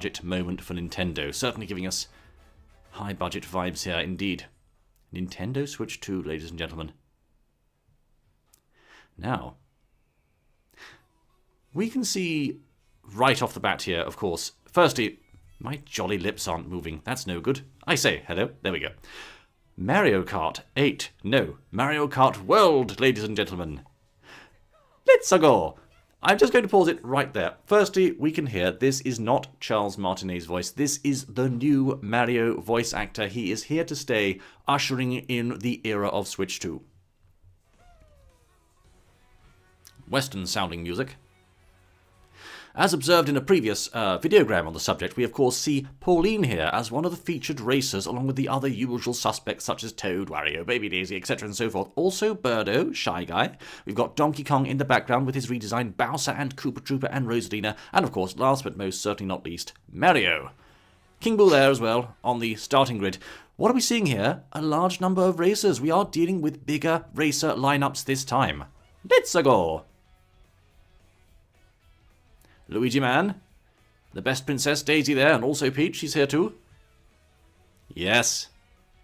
budget moment for Nintendo. Certainly giving us high budget vibes here, indeed. Nintendo Switch 2, ladies and gentlemen. Now, we can see right off the bat here, of course. Firstly, my jolly lips aren't moving. That's no good. I say hello. There we go. Mario Kart 8. No, Mario Kart World, ladies and gentlemen. Let's go. I'm just going to pause it right there. Firstly, we can hear this is not Charles Martinet's voice. This is the new Mario voice actor. He is here to stay, ushering in the era of Switch 2. Western-sounding music. As observed in a previous videogram on the subject, we of course see Pauline here as one of the featured racers, along with the other usual suspects such as Toad, Wario, Baby Daisy, etc. and so forth. Also Birdo, Shy Guy. We've got Donkey Kong in the background with his redesigned Bowser and Koopa Troopa and Rosalina. And of course, last but most certainly not least, Mario. King Boo there as well, on the starting grid. What are we seeing here? A large number of racers. We are dealing with bigger racer lineups this time. Let's go! Luigi Man, the best Princess Daisy there, and also Peach, she's here too. Yes,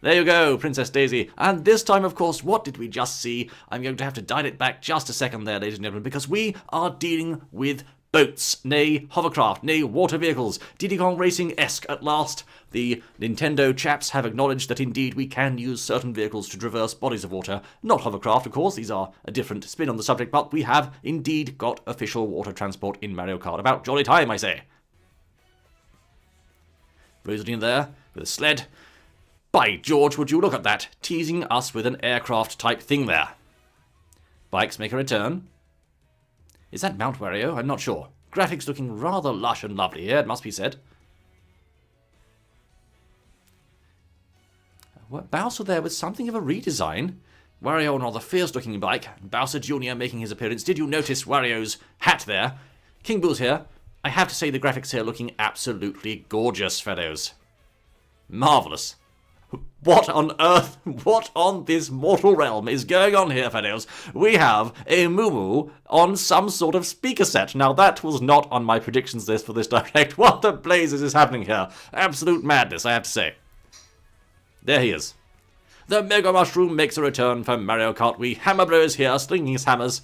there you go, Princess Daisy. And this time, of course, what did we just see? I'm going to have to dial it back just a second there, ladies and gentlemen, because we are dealing with boats, nay, hovercraft, nay, water vehicles. Diddy Kong Racing-esque at last. The Nintendo chaps have acknowledged that indeed we can use certain vehicles to traverse bodies of water. Not hovercraft, of course, these are a different spin on the subject, but we have indeed got official water transport in Mario Kart. About jolly time, I say. Rosalina there, with a sled. By George, would you look at that, teasing us with an aircraft-type thing there. Bikes make a return. Is that Mount Wario? I'm not sure. Graphics looking rather lush and lovely here, it must be said. Bowser there with something of a redesign. Wario on a rather fierce-looking bike. Bowser Jr. making his appearance. Did you notice Wario's hat there? King Boo's here. I have to say the graphics here looking absolutely gorgeous, fellows. Marvellous. What on earth, what on this mortal realm is going on here, fellows? We have a Moo on some sort of speaker set. Now, that was not on my predictions list for this direct. What the blazes is happening here? Absolute madness, I have to say. There he is. The Mega Mushroom makes a return for Mario Kart Wii. Hammer Bro is here, slinging his hammers.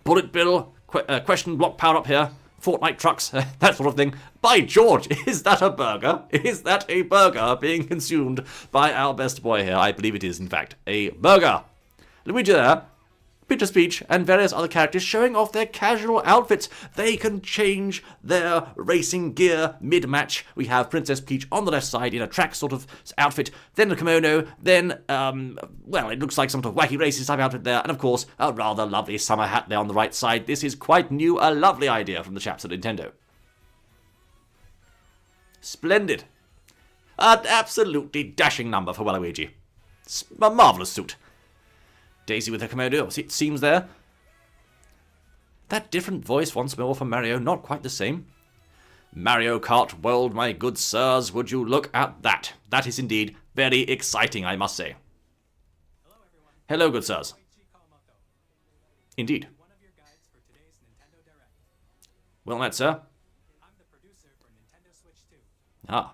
Bullet Bill, question block power up here. Fortnite trucks, that sort of thing. By George, is that a burger? Is that a burger being consumed by our best boy here? I believe it is, in fact, a burger. Luigi there, Peter Speech, and various other characters showing off their casual outfits. They can change their racing gear mid-match. We have Princess Peach on the left side in a track sort of outfit, then a kimono, then, well, it looks like some sort of wacky racist type outfit there, and of course, a rather lovely summer hat there on the right side. This is quite new, a lovely idea from the chaps at Nintendo. Splendid. An absolutely dashing number for Waluigi. A marvellous suit. Daisy with her kimono, it seems there. That different voice once more for Mario, not quite the same. Mario Kart World, my good sirs, would you look at that? That is indeed very exciting, I must say. Hello, everyone. Hello, good sirs. Indeed. One of your guides for today's Nintendo Direct. Well met, sir. I'm the producer for Nintendo Switch 2. Ah,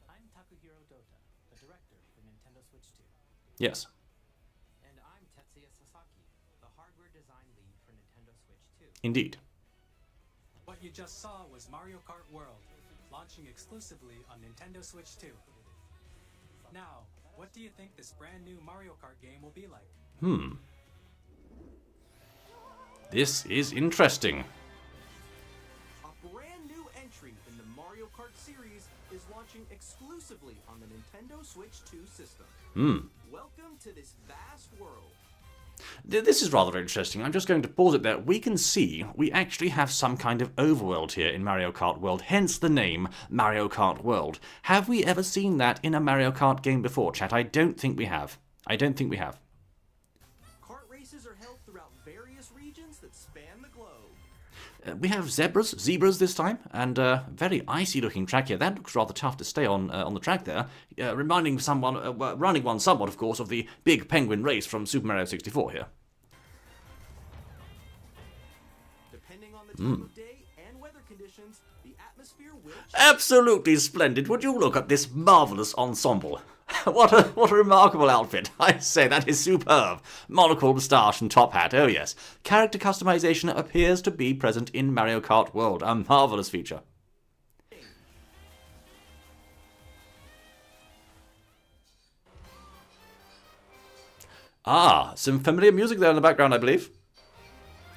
I'm Takuhiro Dota, the director for Nintendo Switch 2. yes. And I'm Tetsuya Sasaki, the hardware design lead for Nintendo Switch 2. Indeed. What you just saw was Mario Kart World, launching exclusively on Nintendo Switch 2. Now, what do you think this brand new Mario Kart game will be like? This is interesting. A brand new entry in the Mario Kart series is launching exclusively on the Nintendo Switch 2 system. Welcome to this vast world. This is rather interesting. I'm just going to pause it there. We can see we actually have some kind of overworld here in Mario Kart World, hence the name Mario Kart World. Have we ever seen that in a Mario Kart game before, chat? I don't think we have. I don't think we have. Kart races are held throughout various regions that span the globe. We have zebras this time, and a very icy-looking track here. That looks rather tough to stay on the track there, reminding one somewhat, of course, of the big penguin race from Super Mario 64 here. Depending on the time of day and weather conditions, the atmosphere Absolutely splendid. Would you look at this marvellous ensemble? What a remarkable outfit. I say, that is superb. Monocle, moustache, and top hat. Oh, yes. Character customization appears to be present in Mario Kart World. A marvellous feature. Ah, some familiar music there in the background, I believe.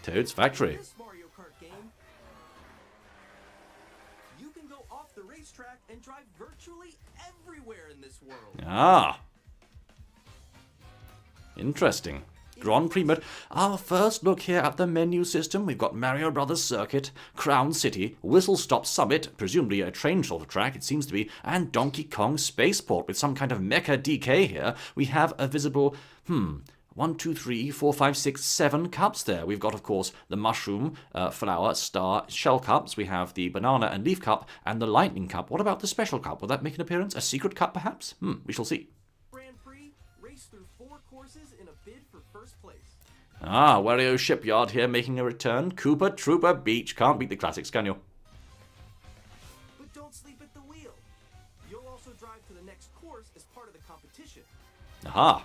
Toad's Factory. This Mario Kart game, you can go off the racetrack and drive virtually everywhere in this world. Ah. Interesting. Grand Prix mode. Our first look here at the menu system. We've got Mario Brothers Circuit, Crown City, Whistle Stop Summit, presumably a train sort of track, it seems to be, and Donkey Kong Spaceport with some kind of mecha DK here. We have a visible, 1, 2, 3, 4, 5, 6, 7 cups there. We've got, of course, the mushroom, flower, star, shell cups. We have the banana and leaf cup and the lightning cup. What about the special cup? Will that make an appearance? A secret cup, perhaps? We shall see. Grand Prix, race through 4 courses in a bid for first place. Ah, Wario Shipyard here making a return. Koopa Troopa Beach. Can't beat the classics, can you? But don't sleep at the wheel. You'll also drive to the next course as part of the competition. Aha.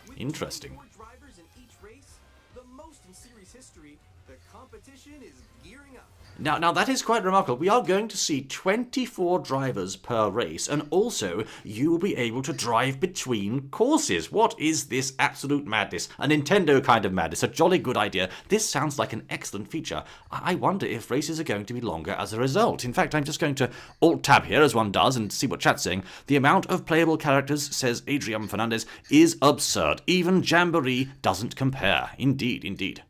With Interesting. 24 drivers in each race, the most in series history, the competition is gearing up. Now that is quite remarkable. We are going to see 24 drivers per race, and also you will be able to drive between courses. What is this absolute madness? A Nintendo kind of madness. A jolly good idea. This sounds like an excellent feature. I wonder if races are going to be longer as a result. In fact, I'm just going to Alt-Tab here, as one does, and see what chat's saying. The amount of playable characters, says Adrian Fernandez, is absurd. Even Jamboree doesn't compare. Indeed, indeed.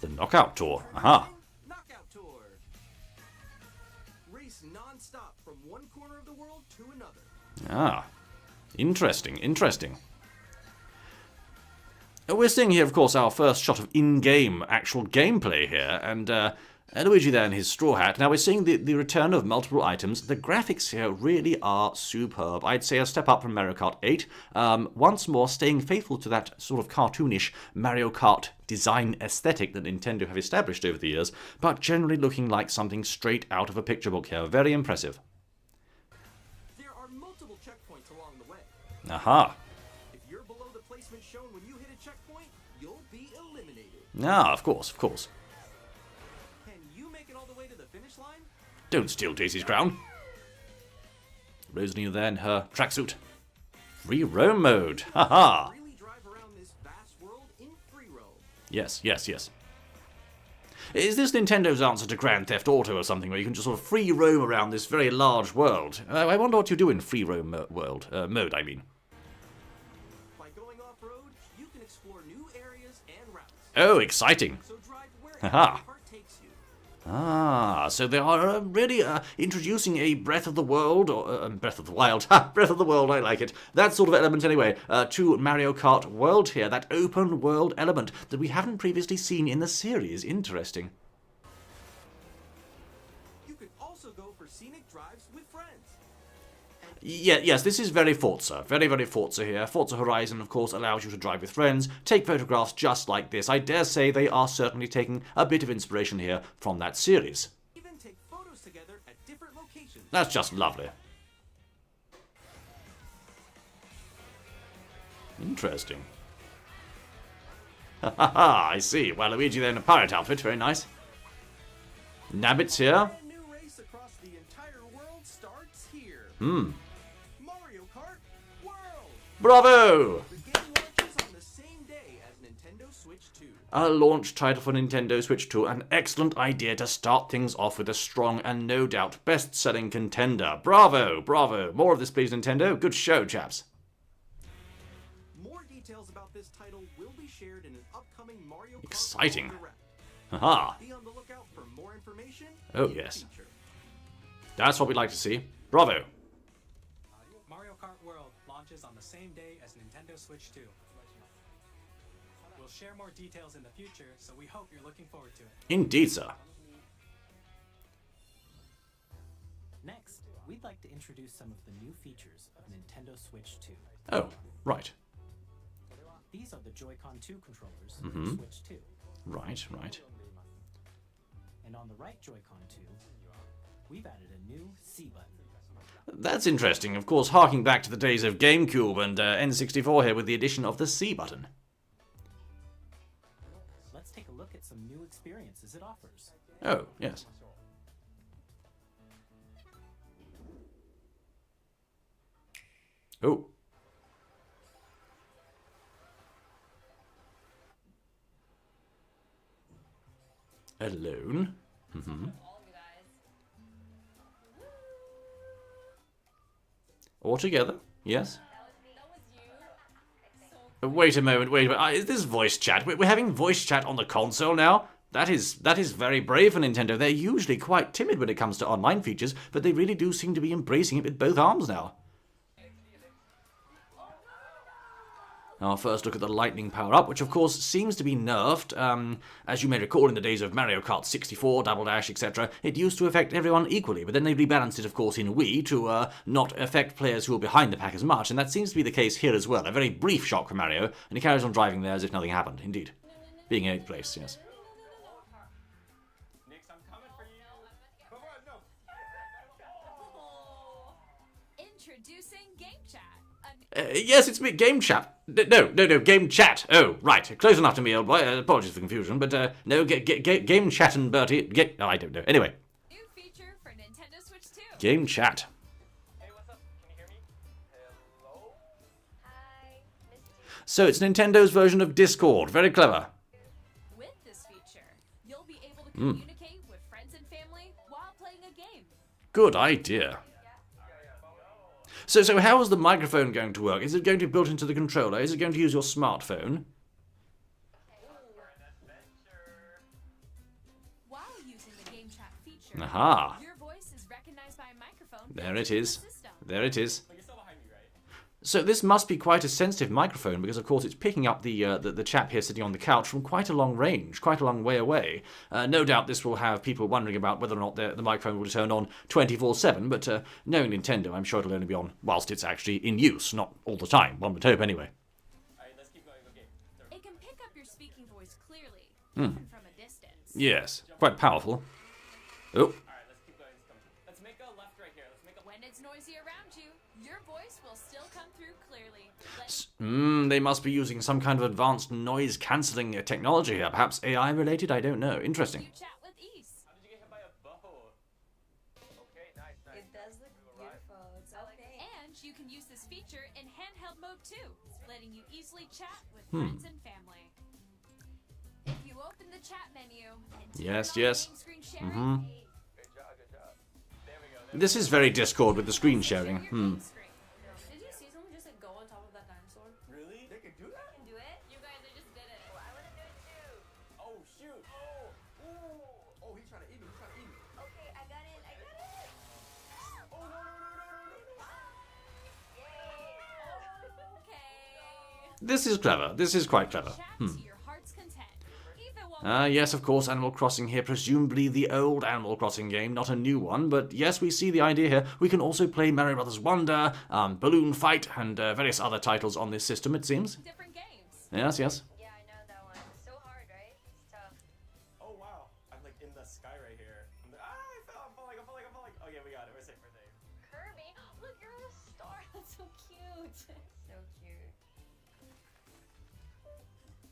The Knockout Tour. Aha. Knockout Tour. Race non-stop from one corner of the world to another. Ah. Interesting, interesting. We're seeing here, of course, our first shot of in-game actual gameplay here, and Luigi there in his straw hat. Now we're seeing the return of multiple items. The graphics here really are superb. I'd say a step up from Mario Kart 8. Once more, staying faithful to that sort of cartoonish Mario Kart design aesthetic that Nintendo have established over the years, but generally looking like something straight out of a picture book here. Very impressive. There are multiple checkpoints along the way. Aha. If you're below the placement shown when you hit a checkpoint, you'll be eliminated. Ah, of course, of course. Can you make it all the way to the finish line? Don't steal Daisy's crown. Rosalina there in her tracksuit. Free roam mode. Haha. Really drive around this vast world in free roam. Yes, yes, yes. Is this Nintendo's answer to Grand Theft Auto or something, where you can just sort of free roam around this very large world? I wonder what you do in free roam mode, I mean. By going off-road, you can explore new areas and routes. Oh, exciting. So drive wherever Haha. your heart takes you. Ah, so they are really introducing a Breath of the World, or Breath of the Wild, ha, Breath of the World, I like it, that sort of element anyway, to Mario Kart World here, that open world element that we haven't previously seen in the series. Interesting. You can also go for scenic drives with friends. Yeah, yes, this is very Forza. Very, very Forza here. Forza Horizon, of course, allows you to drive with friends, take photographs just like this. I dare say they are certainly taking a bit of inspiration here from that series. Even take photos together at different locations. That's just lovely. Interesting. Ha ha ha, I see. Waluigi there in a pirate outfit. Very nice. Nabbits here. A brand new race across the entire world starts here. Mario Kart World. Bravo! The game launches on the same day as Nintendo Switch 2. A launch title for Nintendo Switch 2. An excellent idea to start things off with a strong and no doubt best-selling contender. Bravo! Bravo! More of this, please, Nintendo. Good show, chaps. More details about this title will be shared in an upcoming Mario Kart Exciting. World Direct. Haha. Be on the lookout for more information. Oh, in the yes. future. That's what we'd like to see. Bravo! Mario Kart World launches on the same day as Nintendo Switch 2. We'll share more details in the future, so we hope you're looking forward to it. Indeed, sir. Next, we'd like to introduce some of the new features of Nintendo Switch 2. Oh, right. These are the Joy-Con 2 controllers for Switch 2. Right, right. And on the right Joy-Con too, we've added a new C button. That's interesting, of course, harking back to the days of GameCube and N64 here with the addition of the C button. Let's take a look at some new experiences it offers. Oh, yes. Oh. Alone. Mm-hmm. All together, yes. Wait a moment, wait a minute. Is this voice chat? We're having voice chat on the console now? That is very brave for Nintendo. They're usually quite timid when it comes to online features, but they really do seem to be embracing it with both arms now. Our first look at the lightning power-up, which of course seems to be nerfed. As you may recall, in the days of Mario Kart 64, Double Dash, etc., it used to affect everyone equally, but then they rebalanced it, of course, in Wii to not affect players who are behind the pack as much, and that seems to be the case here as well. A very brief shock for Mario, and he carries on driving there as if nothing happened, indeed. Being in 8th place, yes. Introducing GameChat. Yes, it's me, GameChap. No, GameChat. Oh, right. Close enough to me, old boy. Apologies for confusion, but no, GameChat and Bertie. I don't know. Anyway. New feature for Nintendo Switch 2. GameChat. Hey, what's up? Can you hear me? Hello? Hi, So it's Nintendo's version of Discord. Very clever. With this feature, you'll be able to communicate with friends and family while playing a game. Good idea. So how is the microphone going to work? Is it going to be built into the controller? Is it going to use your smartphone? While using the GameChat feature, Aha. your voice is recognized by a microphone. There it built into is. the system. There it is. You're still behind me, right? So this must be quite a sensitive microphone because, of course, it's picking up the chap here sitting on the couch from quite a long range, quite a long way away. No doubt this will have people wondering about whether or not the microphone will turn on 24/7, but knowing Nintendo, I'm sure it'll only be on whilst it's actually in use, not all the time, one would hope anyway. Alright, let's keep going. Okay. It can pick up your speaking voice clearly, even from a distance. Yes, quite powerful. Oh, Alright, let's keep going. Let's make a left right here. Let's make a When it's noisy around you, your voice will still come through clearly. they must be using some kind of advanced noise-cancelling technology here, perhaps AI-related, I don't know. Interesting. You chat with ease. How did you get hit by a bow? Okay, nice. It does look beautiful. It's okay. And you can use this feature in handheld mode too, letting you easily chat with friends and family. If you open the chat menu and turn Yes, on yes. game screen sharing, Good job, good job. There we go. This is very Discord with the screen sharing. your game screen. Did you see someone just like go on top of that dinosaur? Really? They can do that? Do it? You guys, I just did it. I want to do it too. Oh, shoot. Oh. Ooh. Oh, he's trying to eat me. He's trying to eat me. Okay, I got it. I got it. Oh, no. Okay. This is clever. This is quite clever. Chat to your heart's content. Even while Yes, of course, Animal Crossing here, presumably the old Animal Crossing game, not a new one, but yes, we see the idea here. We can also play Mario Brothers Wonder, Balloon Fight, and various other titles on this system, it seems. different games. Yes, yes. Yeah, I know that one. It's so hard, right? It's tough. Oh, wow. I'm like in the sky right here. I fell. I'm falling. Oh, yeah, we got it. We're safe. Kirby, look, you're on a star. That's so cute. So cute.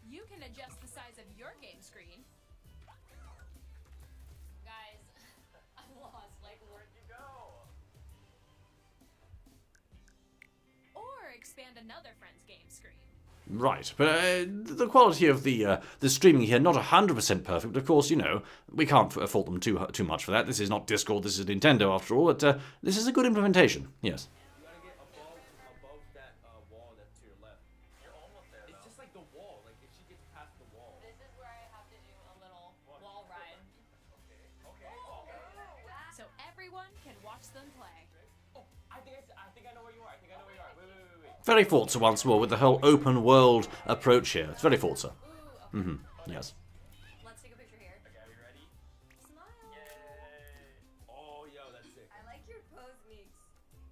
You can adjust the size of your game screen. Guys, I'm lost. Like, where'd you go? Or expand another friend's game screen. Right, but the quality of the streaming here, not 100% perfect. Of course, you know, we can't fault them too much for that. This is not Discord, this is Nintendo after all, but this is a good implementation, yes. You gotta get above that wall that's to your left. You're almost there, It's just like the wall. Like if she gets past the wall. This is where I have to do a little wall ride. Okay. So everyone can watch them play. Oh, I think I know where you are. Wait. Very Forza once more with the whole open world approach here. It's very Forza. Ooh, okay. Yes. Let's take a picture here. Okay, are we ready? Smile. Yay. Oh, yo, that's sick. I like your pose mix.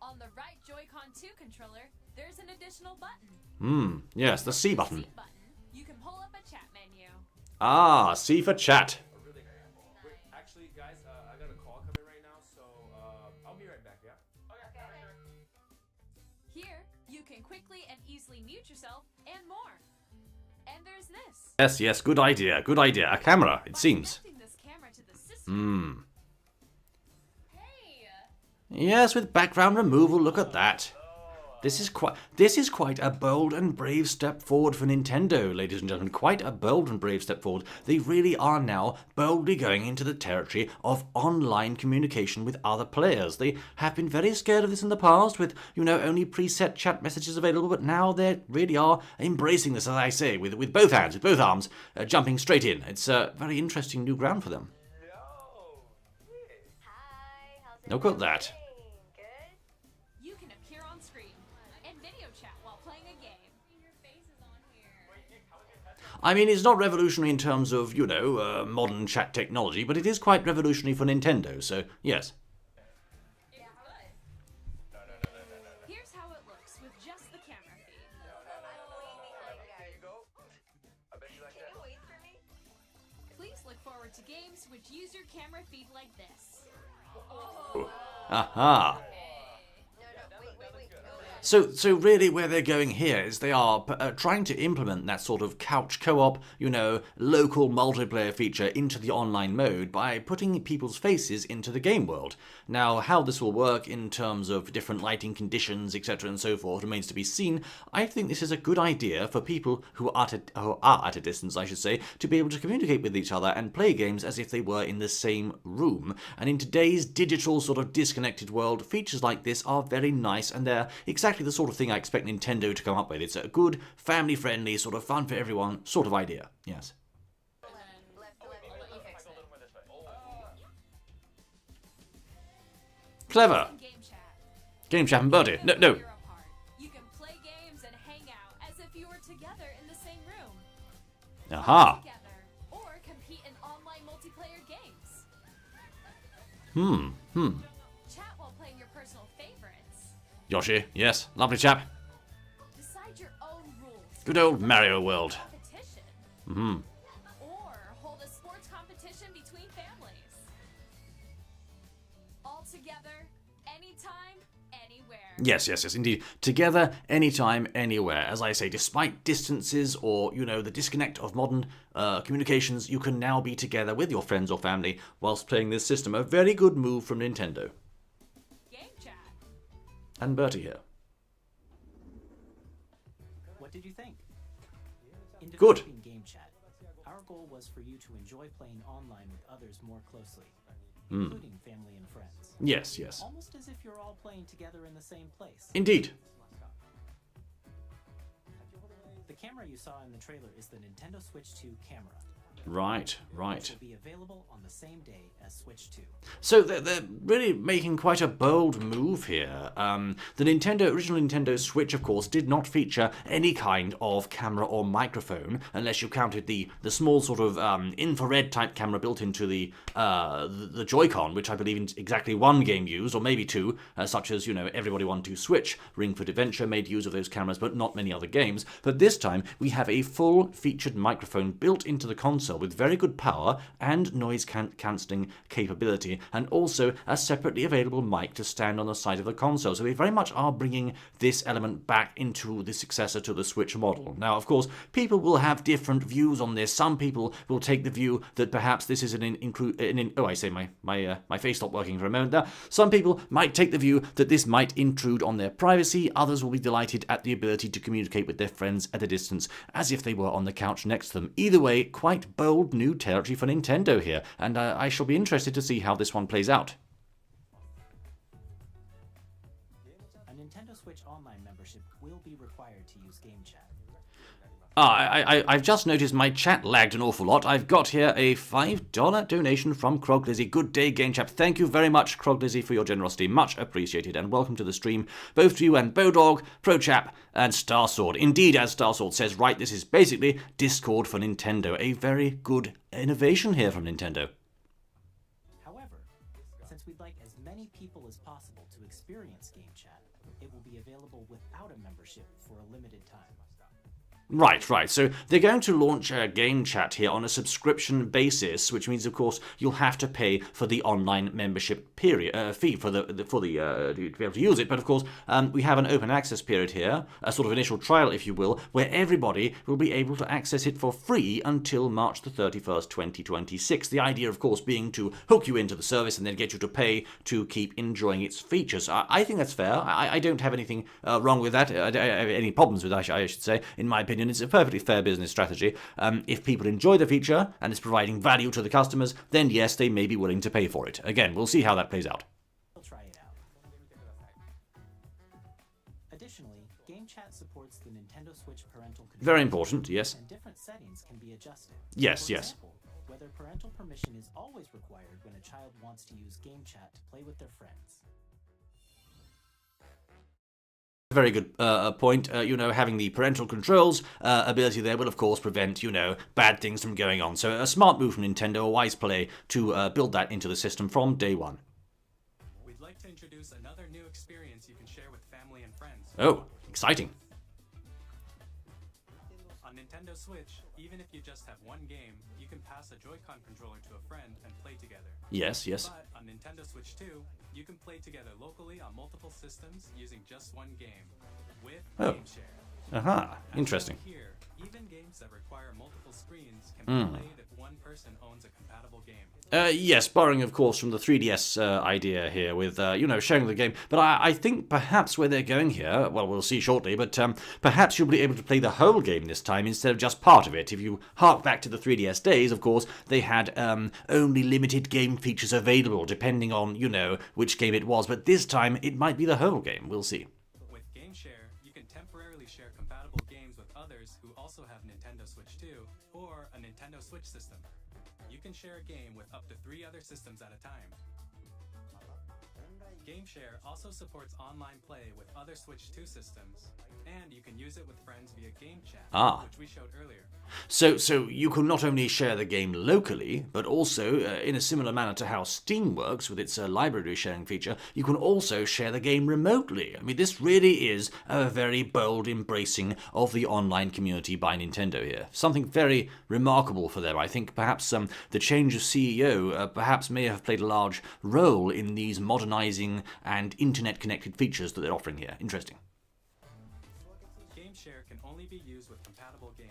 On the right Joy-Con 2 controller, there's an additional button. Yes, the C button. C button. You can pull up a chat menu. Ah, C for chat. Wait, actually, right back, yeah? Okay, sure. Here, you can quickly and easily mute yourself and more. And there's this. Yes, yes, good idea, good idea. A camera, it seems. By connecting this camera to the system, Hey! Yes, with background removal, look at that. This is quite a bold and brave step forward for Nintendo, ladies and gentlemen. Quite a bold and brave step forward. They really are now boldly going into the territory of online communication with other players. They have been very scared of this in the past with, you know, only preset chat messages available, but now they really are embracing this, as I say, with both hands, with both arms, jumping straight in. It's a very interesting new ground for them. Hi, how's Look at it that. going? Good? you can appear on screen and video chat while playing a game. Your face is on here. I mean, it's not revolutionary in terms of, you know, modern chat technology, but it is quite revolutionary for Nintendo, so yes. Here's how it looks with just the camera feed. Can you wait for me? Please look forward to games which use your camera feed like this. Aha. Wait. So really where they're going here is they are trying to implement that sort of couch co-op, you know, local multiplayer feature into the online mode by putting people's faces into the game world. Now, how this will work in terms of different lighting conditions, etc. and so forth remains to be seen. I think this is a good idea for people who are at a distance, I should say, to be able to communicate with each other and play games as if they were in the same room. And in today's digital sort of disconnected world, features like this are very nice, and they're exactly the sort of thing I expect Nintendo to come up with. It's a good, family-friendly, sort of fun for everyone sort of idea. Yes. Clever. GameChat. GameChat and Birdie. No. You're apart. You can play games and hang out as if you were together in the same room. Aha. Together, or compete in online multiplayer games. Chat while playing your personal favorites. Yoshi, yes. Lovely chap. Decide your own rules. Good old Mario World. Competition. Or hold a sports competition between families. All together, anytime, anywhere. Yes, indeed. Together, anytime, anywhere. As I say, despite distances or, you know, the disconnect of modern communications, you can now be together with your friends or family whilst playing this system. A very good move from Nintendo. GameChat. And Bertie here. What did you think? In Good. developing GameChat, our goal was for you to enjoy playing online with others more closely, including family and friends. Yes. Almost as if you're all playing together in the same place. Indeed. The camera you saw in the trailer is the Nintendo Switch 2 camera, Right. which will be available on the same day as Switch 2. So they're really making quite a bold move here. The original Nintendo Switch, of course, did not feature any kind of camera or microphone, unless you counted the small sort of infrared type camera built into the Joy-Con, which I believe in exactly one game used, or maybe two, such as, you know, Everybody 1-2 Switch. Ring Fit Adventure made use of those cameras, but not many other games. But this time, we have a full featured microphone built into the console with very good power and noise cancelling capability, and also a separately available mic to stand on the side of the console. So they very much are bringing this element back into the successor to the Switch model. Now, of course, people will have different views on this. Some people will take the view that perhaps this is my face stopped working for a moment there. Some people might take the view that this might intrude on their privacy. Others will be delighted at the ability to communicate with their friends at a distance as if they were on the couch next to them. Either way, quite bold new territory for Nintendo here, and I shall be interested to see how this one plays out. A Nintendo Switch Online membership will be required to use GameChat. I've just noticed my chat lagged an awful lot. I've got here a $5 donation from Krog Lizzie. Good day, GameChap. Thank you very much, Krog Lizzie, for your generosity. Much appreciated, and welcome to the stream, both to you and Bodog, ProChap, and Starsword. Indeed, as Starsword says, right, this is basically Discord for Nintendo. A very good innovation here from Nintendo. However, since we'd like as many people as possible to experience GameChat, it will be available without a membership for a limited time. Right, right. So they're going to launch GameChat here on a subscription basis, which means, of course, you'll have to pay for the online membership period fee to be able to use it. But of course, we have an open access period here, a sort of initial trial, if you will, where everybody will be able to access it for free until March the 31st, 2026. The idea, of course, being to hook you into the service and then get you to pay to keep enjoying its features. I think that's fair. I don't have anything wrong with that. I don't have any problems with that, I should say. In my opinion, it's a perfectly fair business strategy. If people enjoy the feature and it's providing value to the customers, then yes, they may be willing to pay for it. Again, we'll see how that plays out. We'll try it out. Additionally, GameChat supports the Nintendo Switch parental controls. Very important, yes. And different settings can be adjusted. Yes, For yes. example, whether parental permission is always required when a child wants to use GameChat to play with their friends. Very good point. Having the parental controls ability there will, of course, prevent, bad things from going on. So a smart move from Nintendo, a wise play to build that into the system from day one. We'd like to introduce another new experience you can share with family and friends. Oh, exciting. On Nintendo Switch, even if you just have one game, you can pass a Joy-Con controller to a friend and play together. Yes, yes. But on Nintendo Switch 2, you can play together locally on multiple systems using just one game with GameShare. Aha, As interesting. shown here, even games that require multiple screens can be played if one person owns a compatible game. Yes, borrowing, of course, from the 3DS idea here with, sharing the game. But I think perhaps where they're going here, well, we'll see shortly, but perhaps you'll be able to play the whole game this time instead of just part of it. If you hark back to the 3DS days, of course, they had only limited game features available, depending on, which game it was. But this time, it might be the whole game. We'll see. With GameShare, you can temporarily share compatible games with others who also have Nintendo Switch 2 or a Nintendo Switch system. You can share a game with up to 3 other systems at a time. GameShare also supports online play with other Switch 2 systems, and you can use it with friends via GameChat, which we showed earlier. So you can not only share the game locally, but also, in a similar manner to how Steam works with its library sharing feature, you can also share the game remotely. I mean, this really is a very bold embracing of the online community by Nintendo here. Something very remarkable for them. I think perhaps the change of CEO perhaps may have played a large role in these modernizing and internet-connected features that they're offering here. Interesting. GameShare can only be used with compatible games.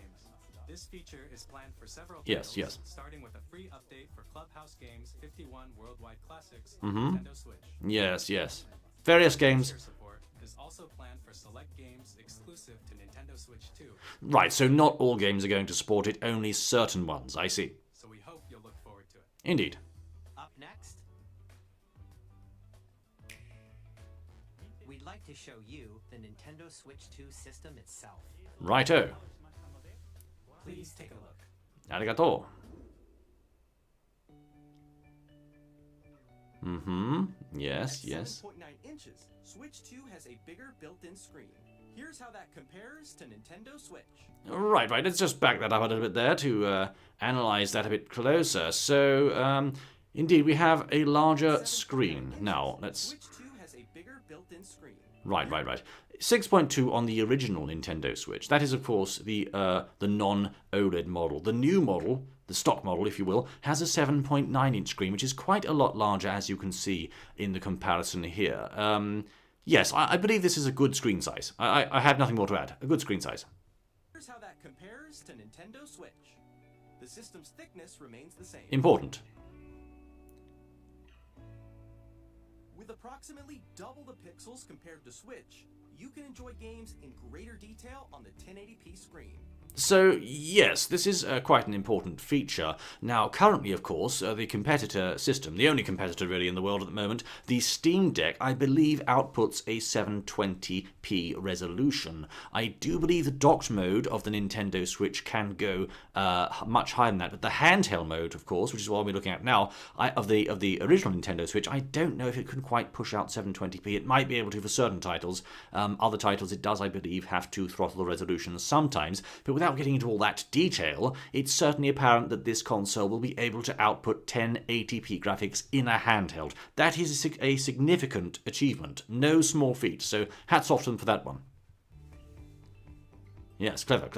This feature is planned for several Yes, titles, yes. starting with a free update for Clubhouse Games 51 Worldwide Classics on Nintendo Switch. Yes, yes. Various games. GameShare support is also planned for select games exclusive to Nintendo Switch 2, Right, so not all games are going to support it, only certain ones. I see. so we hope you'll look forward to it. Indeed. Up next, we'd like to show you the Nintendo Switch 2 system itself. Righto. Please take a look. Arigato. Yes, yes. 7.9 inches, Switch 2 has a bigger built-in screen. Here's how that compares to Nintendo Switch. Right. Let's just back that up a little bit there to analyze that a bit closer. So, indeed, we have a larger screen. Now, let's... Switch 2 has a bigger built-in screen. Right. 6.2 on the original Nintendo Switch. That is, of course, the non-OLED model. The new model, the stock model, if you will, has a 7.9-inch screen, which is quite a lot larger, as you can see in the comparison here. Yes, I believe this is a good screen size. I have nothing more to add. A good screen size. Here's how that compares to Nintendo Switch. The system's thickness remains the same. Important. With approximately double the pixels compared to Switch, you can enjoy games in greater detail on the 1080p screen. So, yes, this is quite an important feature. Now, currently, of course, the competitor system, the only competitor really in the world at the moment, the Steam Deck, I believe, outputs a 720p resolution. I do believe the docked mode of the Nintendo Switch can go much higher than that, but the handheld mode, of course, which is what we're looking at now, of the original Nintendo Switch, I don't know if it can quite push out 720p. It might be able to for certain titles. Other titles, it does, I believe, have to throttle the resolution sometimes, but without getting into all that detail, it's certainly apparent that this console will be able to output 1080p graphics in a handheld. That is a significant achievement. No small feat, so hats off to them for that one. Yes, clever.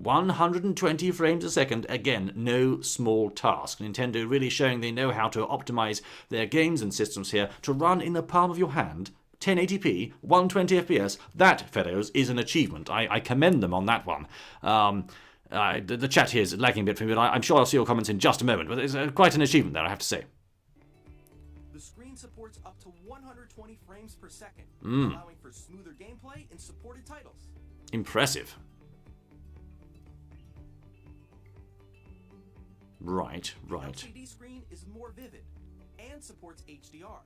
120 frames a second, again, no small task. Nintendo really showing they know how to optimize their games and systems here to run in the palm of your hand. 1080p, 120 FPS, that, fellows, is an achievement. I commend them on that one. The chat here is lagging a bit for me, but I'm sure I'll see your comments in just a moment. But it's quite an achievement there, I have to say. The screen supports up to 120 frames per second, allowing for smoother gameplay in supported titles. Impressive. Right. The LCD screen is more vivid and supports HDR,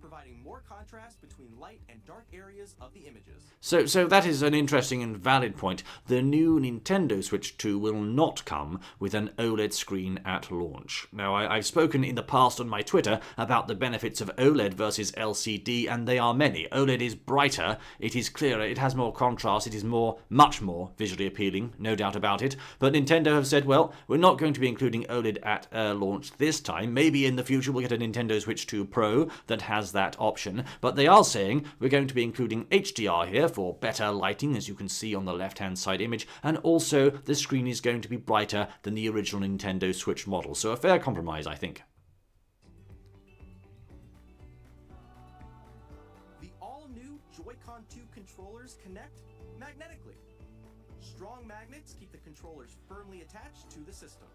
providing more contrast between light and dark areas of the images. So that is an interesting and valid point. The new Nintendo Switch 2 will not come with an OLED screen at launch. Now, I've spoken in the past on my Twitter about the benefits of OLED versus LCD, and they are many. OLED is brighter, it is clearer, it has more contrast, it is much more visually appealing, no doubt about it. But Nintendo have said, well, we're not going to be including OLED at launch this time. Maybe in the future we'll get a Nintendo Switch 2 Pro that has that option. But they are saying we're going to be including HDR here for better lighting, as you can see on the left-hand side image, and also the screen is going to be brighter than the original Nintendo Switch model. So a fair compromise, I think. The all-new Joy-Con 2 controllers connect magnetically. Strong magnets keep the controllers firmly attached to the system.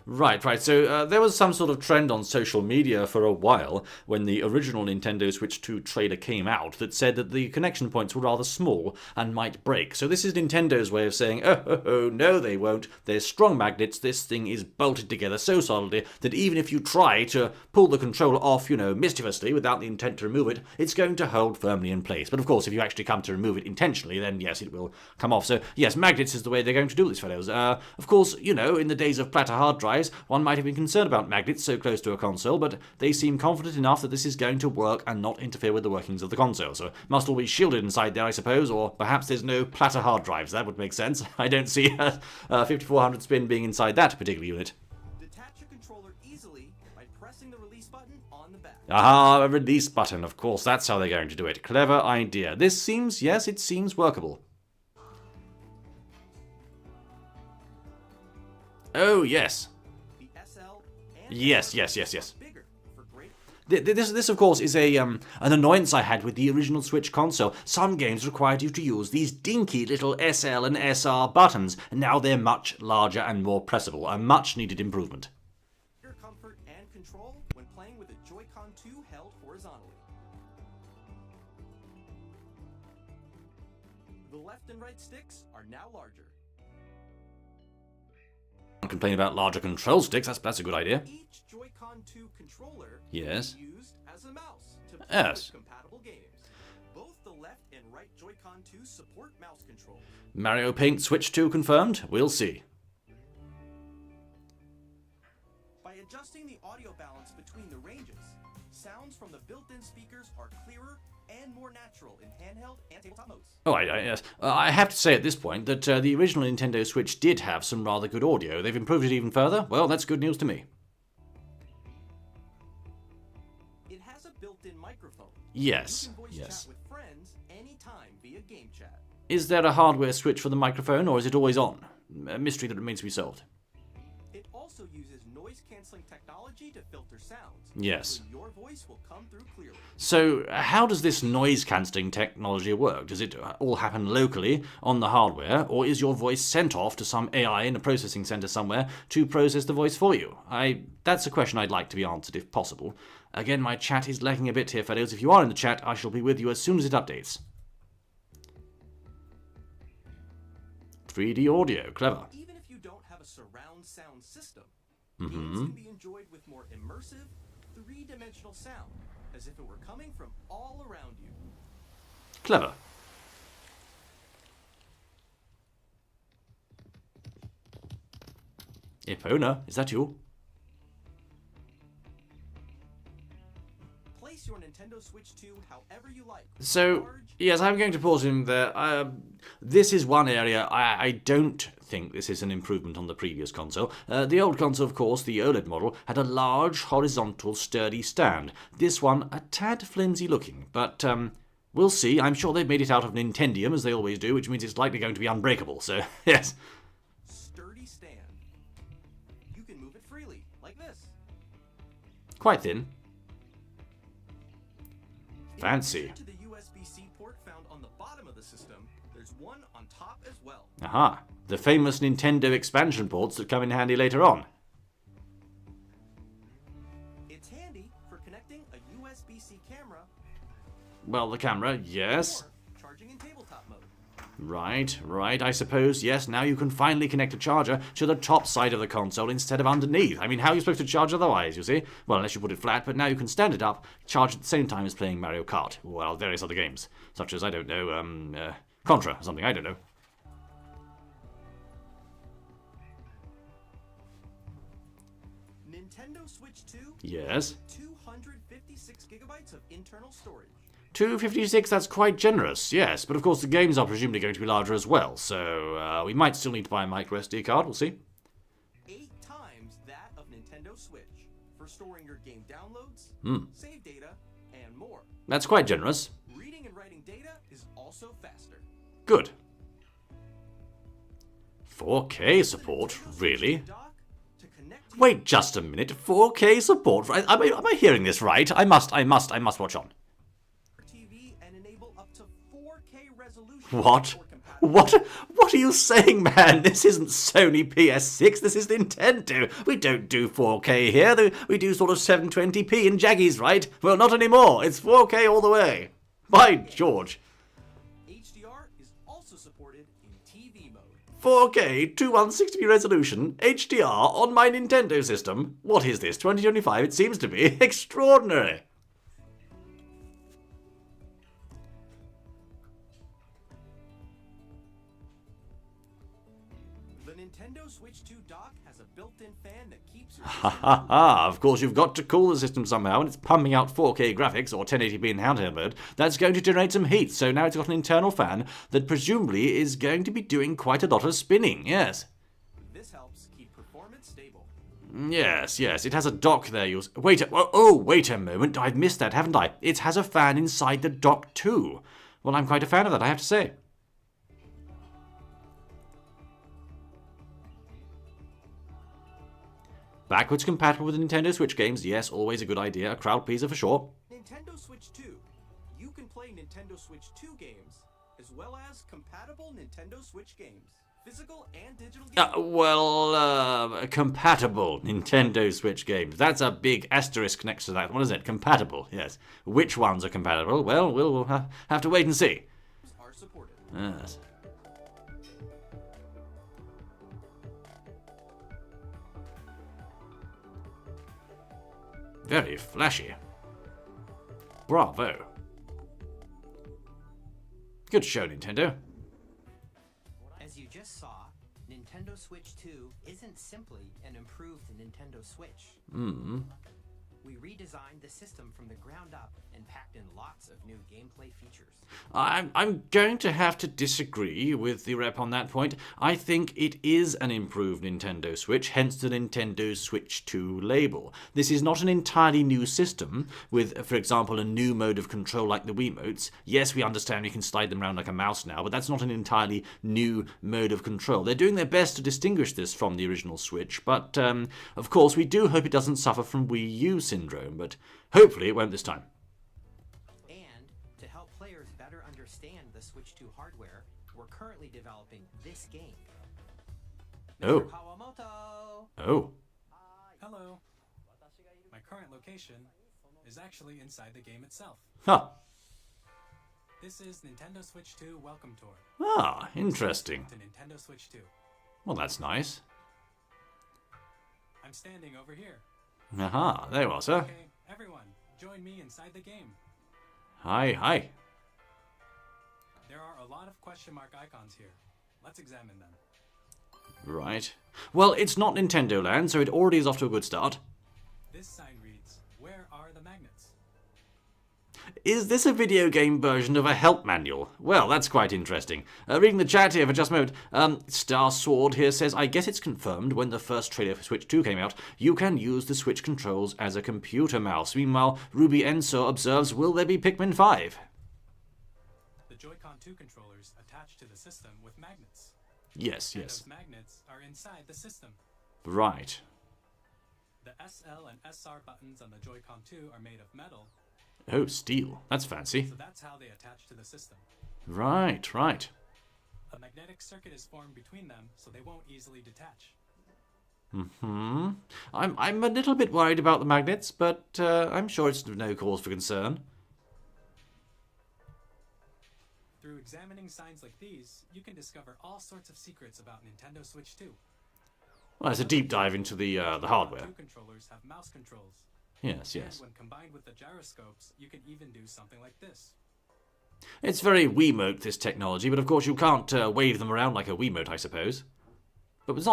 Right. So there was some sort of trend on social media for a while when the original Nintendo Switch 2 trailer came out that said that the connection points were rather small and might break. So this is Nintendo's way of saying, oh, no, they won't. There's strong magnets. This thing is bolted together so solidly that even if you try to pull the controller off, mischievously without the intent to remove it, it's going to hold firmly in place. But of course, if you actually come to remove it intentionally, then yes, it will come off. So yes, magnets is the way they're going to do this, fellows. Of course, in the days of platter hard drives, one might have been concerned about magnets so close to a console, but they seem confident enough that this is going to work and not interfere with the workings of the console. So it must all be shielded inside there, I suppose, or perhaps there's no platter hard drives. That would make sense. I don't see a 5400 spin being inside that particular unit. Detach your controller easily by pressing the release button on the back. Aha, a release button. Of course, that's how they're going to do it. Clever idea. It seems workable. Oh, yes. The SL and Yes. bigger for great. This, of course, is an annoyance I had with the original Switch console. Some games required you to use these dinky little SL and SR buttons, and now they're much larger and more pressable. A much-needed improvement. Your comfort and control when playing with a Joy-Con 2 held horizontally. The left and right sticks are now larger. Complain about larger control sticks. That's a good idea. Each Joy-Con 2 controller Yes. can be used as a mouse to play Yes. with compatible games. Both the left and right Joy-Con 2 support mouse control. Mario Paint Switch 2 confirmed. We'll see. By adjusting the audio balance between the ranges, sounds from the built-in speakers are clearer and more natural in handheld and tabletop modes. Oh, yes. I have to say at this point that the original Nintendo Switch did have some rather good audio. They've improved it even further. Well, that's good news to me. It has a built-in microphone. Yes, You can voice yes. chat with friends anytime via GameChat. Is there a hardware switch for the microphone, or is it always on? A mystery that remains to be solved. It also uses noise-canceling technology to filter sounds. Yes. So your voice will come through clearly. So, how does this noise-cancelling technology work? Does it all happen locally on the hardware, or is your voice sent off to some AI in a processing center somewhere to process the voice for you? That's a question I'd like to be answered if possible. Again, my chat is lagging a bit here, fellows. If you are in the chat, I shall be with you as soon as it updates. 3D audio, clever. Even if you don't have a surround sound system, games can be enjoyed with more immersive, three-dimensional sound, as if it were coming from all around you. Clever. Epona, is that you? Place your Nintendo Switch 2 however you like. So, yes, I'm going to pause in there. This is one area I don't think this is an improvement on the previous console. The old console, of course, the OLED model, had a large, horizontal, sturdy stand. This one, a tad flimsy looking, but we'll see. I'm sure they've made it out of Nintendium, as they always do, which means it's likely going to be unbreakable, so, yes. Quite thin. In Fancy. addition to the USB-C port found on the bottom of the system, there's one on top as well. Aha. The famous Nintendo expansion ports that come in handy later on. It's handy for connecting a USB-C camera Well, the camera, yes. or charging in tabletop mode. Right, right, I suppose, yes, now you can finally connect a charger to the top side of the console instead of underneath. I mean, how are you supposed to charge otherwise, you see? Well, unless you put it flat, but now you can stand it up, charge at the same time as playing Mario Kart. Well, various other games, such as, I don't know, Contra or something, I don't know. Nintendo Switch 2 Yes. 256 gigabytes of internal storage. 256, that's quite generous, yes, but of course the games are presumably going to be larger as well, so we might still need to buy a micro SD card, we'll see. 8 times that of Nintendo Switch for storing your game downloads, save data, and more. That's quite generous. Reading and writing data is also faster. Good. 4K support, really? Dock to connect to Wait just a minute, 4K support? Am I hearing this right? I must watch on. your TV and enable up to 4K resolution. What? for compatibility. What are you saying, man? This isn't Sony PS6, this is Nintendo. We don't do 4K here, we do sort of 720p in jaggies, right? Well, not anymore, it's 4K all the way. By George. HDR is also supported in TV mode. 4K, 2160p resolution, HDR on my Nintendo system. What is this, 2025? It seems to be extraordinary. The Nintendo Switch 2 dock has a built-in fan that keeps your Ha ha ha, of course you've got to cool the system somehow, and it's pumping out 4K graphics, or 1080p in handheld mode. That's going to generate some heat, so now it's got an internal fan that presumably is going to be doing quite a lot of spinning, yes. This helps keep performance stable. Yes, it has a dock there, wait a moment, I've missed that, haven't I? It has a fan inside the dock too. Well, I'm quite a fan of that, I have to say. Backwards compatible with the Nintendo Switch games, yes, always a good idea, a crowd pleaser for sure. Nintendo Switch 2. You can play Nintendo Switch 2 games, as well as compatible Nintendo Switch games. Physical and digital games. Compatible Nintendo Switch games. That's a big asterisk next to that. What is it? Compatible, yes. Which ones are compatible? Well, we'll have to wait and see. Are supported. Yes. Very flashy. Bravo. Good show, Nintendo. As you just saw, Nintendo Switch 2 isn't simply an improved Nintendo Switch. We redesigned the system from the ground up and packed in lots of new gameplay features. I'm going to have to disagree with the rep on that point. I think it is an improved Nintendo Switch, hence the Nintendo Switch 2 label. This is not an entirely new system with, for example, a new mode of control like the Wiimotes. Yes, we understand you can slide them around like a mouse now, but that's not an entirely new mode of control. They're doing their best to distinguish this from the original Switch, but of course we do hope it doesn't suffer from Wii U syndrome, but hopefully it won't this time. And to help players better understand the Switch 2 hardware, we're currently developing this game. Oh. Mr. Kawamoto! Oh. Hello. My current location is actually inside the game itself. Huh. This is Nintendo Switch 2 Welcome Tour. Ah, interesting. To Nintendo Switch 2. Well, that's nice. I'm standing over here. Aha, there you are, sir. Okay, everyone, join me inside the game. Hi. There are a lot of question mark icons here. Let's examine them. Right. Well, it's not Nintendo Land, so it already is off to a good start. This sign reads, "Where are the magnets?" Is this a video game version of a help manual? Well, that's quite interesting. Reading the chat here for just a moment, Star Sword here says, I guess it's confirmed when the first trailer for Switch 2 came out, you can use the Switch controls as a computer mouse. Meanwhile, Ruby Enso observes, will there be Pikmin 5? The Joy-Con 2 controllers attach to the system with magnets. Yes. And those magnets are inside the system. Right. The SL and SR buttons on the Joy-Con 2 are made of metal, Oh, steel. That's fancy. so that's how they attach to the system. Right, right. A magnetic circuit is formed between them, so they won't easily detach. I'm a little bit worried about the magnets, but I'm sure it's no cause for concern. Through examining signs like these, you can discover all sorts of secrets about Nintendo Switch 2. Well, it's a deep dive into the hardware. Two controllers have mouse controls. Yes, And yes. when combined with the gyroscopes, you can even do something like this. It's very Wiimote, this technology, but of course you can't wave them around like a Wiimote, I suppose. But it's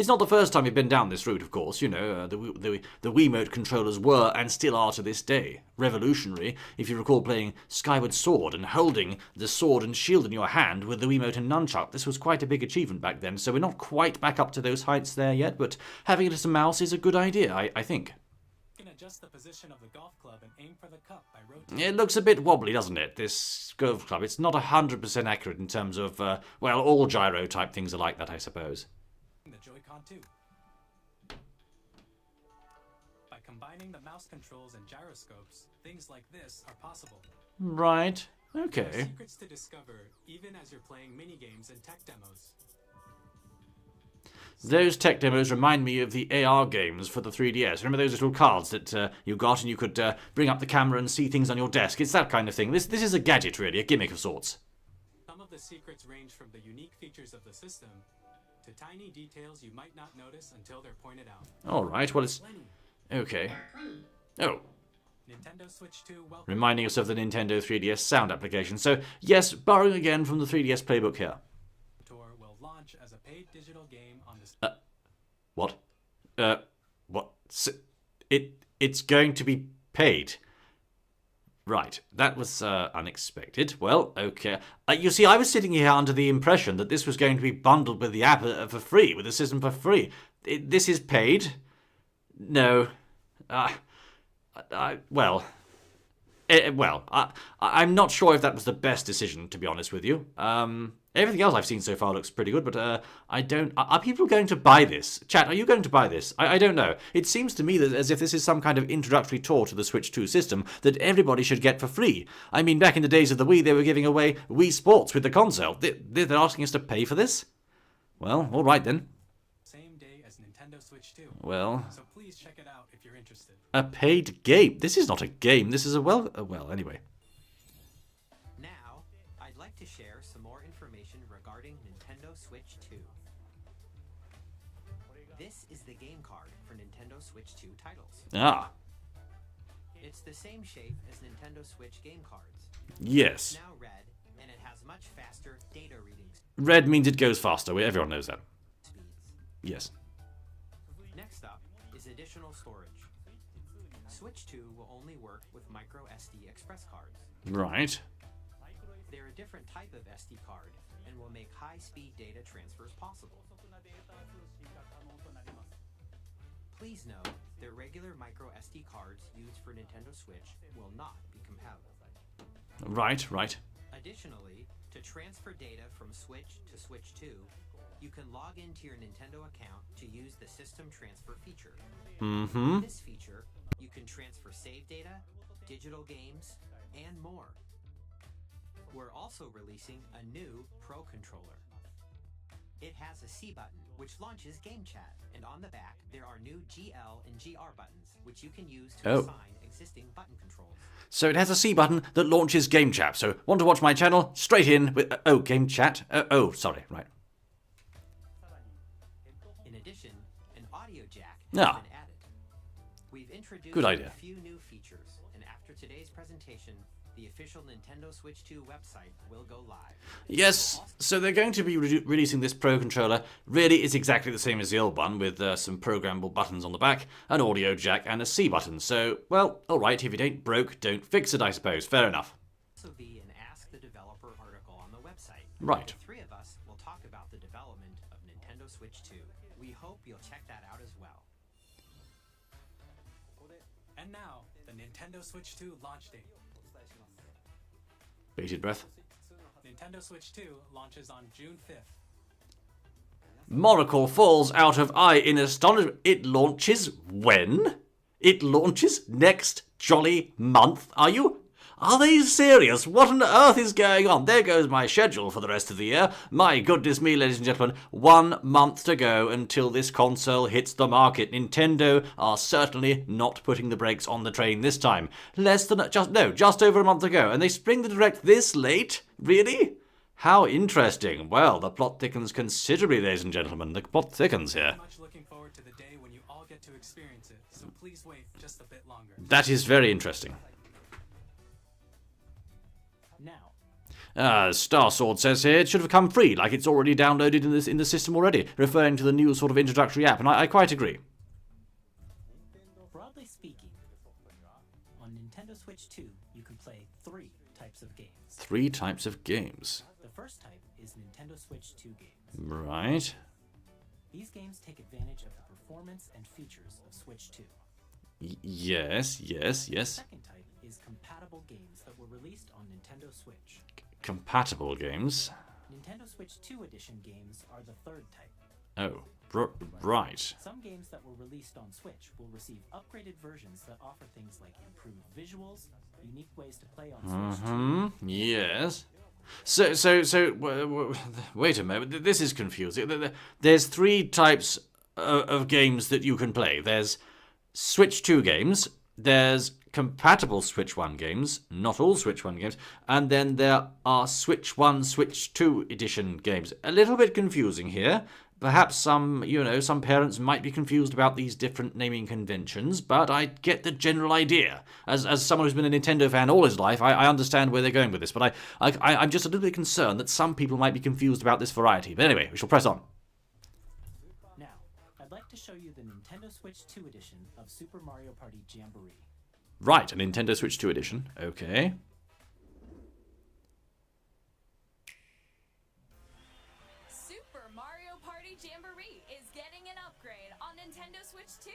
not the first time you've been down this route, of course. You know, the Wiimote controllers were and still are to this day revolutionary. If you recall playing Skyward Sword and holding the sword and shield in your hand with the Wiimote and nunchuck, this was quite a big achievement back then. So we're not quite back up to those heights there yet, but having it as a mouse is a good idea, I think. You can adjust the position of the golf club and aim for the cup by rotating. It looks a bit wobbly, doesn't it, this golf club? It's not 100% accurate in terms of, well, all gyro-type things are like that, I suppose. The Joy-Con 2. By combining the mouse controls and gyroscopes, things like this are possible. Right. There are Okay. secrets to discover, even as you're playing mini-games and tech demos. Those tech demos remind me of the AR games for the 3DS. Remember those little cards that you got and you could bring up the camera and see things on your desk? It's that kind of thing. This is a gadget, really, a gimmick of sorts. Some of the secrets range from the unique features of the system to tiny details you might not notice until they're pointed out. All right, well, it's... Okay. Oh, Nintendo Switch 2 welcome. reminding us of the Nintendo 3DS sound application. So, yes, borrowing again from the 3DS playbook here. Tour will launch as a paid digital game on this. What? What? It's going to be paid. Right, that was unexpected. Well, okay. You see, I was sitting here under the impression that this was going to be bundled with the app for free, with the system for free. This is paid? No. I'm not sure if that was the best decision, to be honest with you. Everything else I've seen so far looks pretty good, but I don't... Are people going to buy this? Chat, are you going to buy this? I don't know. It seems to me that as if this is some kind of introductory tour to the Switch 2 system that everybody should get for free. I mean, back in the days of the Wii, they were giving away Wii Sports with the console. They're asking us to pay for this? Well, all right then. Same day as Nintendo Switch 2. Well, So please check it out if you're interested. a paid game. This is not a game. This is a well, anyway. Now, I'd like to share some more information regarding Nintendo Switch 2. This is the game card for Nintendo Switch 2 titles. Ah, It's the same shape as Nintendo Switch game cards. yes. It's now red, and it has much faster data readings Red means it goes faster. Everyone knows that. speeds. Yes. Next up is additional storage. Switch 2 will only work with micro SD express cards. Right. They're a different type of SD card and will make high-speed data transfers possible. Please note that regular micro SD cards used for Nintendo Switch will not be compatible. Right. Additionally, to transfer data from Switch to Switch 2, you can log into your Nintendo account to use the System Transfer feature. Mm-hmm. With this feature, you can transfer save data, digital games, and more. We're also releasing a new Pro Controller. It has a C button, which launches GameChat, and on the back, there are new GL and GR buttons, which you can use to assign existing button controls. So it has a C button that launches GameChat. So want to watch my channel? Straight in with GameChat. Sorry, right. In addition, an audio jack has Ah. been added. We've introduced Good idea. a few new features, and after today's presentation, the official Nintendo Switch 2 website will go live. Yes, so they're going to be releasing this Pro Controller. Really, it's exactly the same as the old one, with some programmable buttons on the back, an audio jack, and a C button. So, well, alright, if it ain't broke, don't fix it, I suppose. Fair enough. Also be an Ask the Developer article on the website. Right. The three of us will talk about the development of Nintendo Switch 2. We hope you'll check that out as well. And now, the Nintendo Switch 2 launch date. Bated breath. Nintendo Switch 2 launches on June 5th. Monocle falls out of eye in astonishment. It launches when? It launches next jolly month. Are they serious? What on earth is going on? There goes my schedule for the rest of the year. My goodness me, ladies and gentlemen. 1 month to go until this console hits the market. Nintendo are certainly not putting the brakes on the train this time. Just over a month ago. And they spring the direct this late? Really? How interesting. Well, the plot thickens considerably, ladies and gentlemen. The plot thickens here. Much looking forward to the day when you all get to experience it, so please wait just a bit longer. That is very interesting. Now, Star Sword says here it should have come free, like it's already downloaded in the system already, referring to the new sort of introductory app, and I quite agree. Broadly speaking, on Nintendo Switch 2, you can play 3 types of games. 3 types of games. The first type is Nintendo Switch 2 games. Right. These games take advantage of the performance and features of Switch 2. Yes. The second type is compatible games that were released on Nintendo Switch. Compatible games. Nintendo Switch 2 Edition games are the third type. Oh, right. Some games that were released on Switch will receive upgraded versions that offer things like improved visuals, unique ways to play on Switch 2. Yes. So, wait a moment. This is confusing. There's 3 types of games that you can play. There's Switch 2 games. There's compatible Switch 1 games, not all Switch 1 games, and then there are Switch 1, Switch 2 edition games. A little bit confusing here. Perhaps some parents might be confused about these different naming conventions, but I get the general idea. As someone who's been a Nintendo fan all his life, I understand where they're going with this, but I'm just a little bit concerned that some people might be confused about this variety. But anyway, we shall press on. Now, I'd like to show you the Nintendo Switch 2 edition of Super Mario Party Jamboree. Right, a Nintendo Switch 2 edition. Okay. Super Mario Party Jamboree is getting an upgrade on Nintendo Switch 2.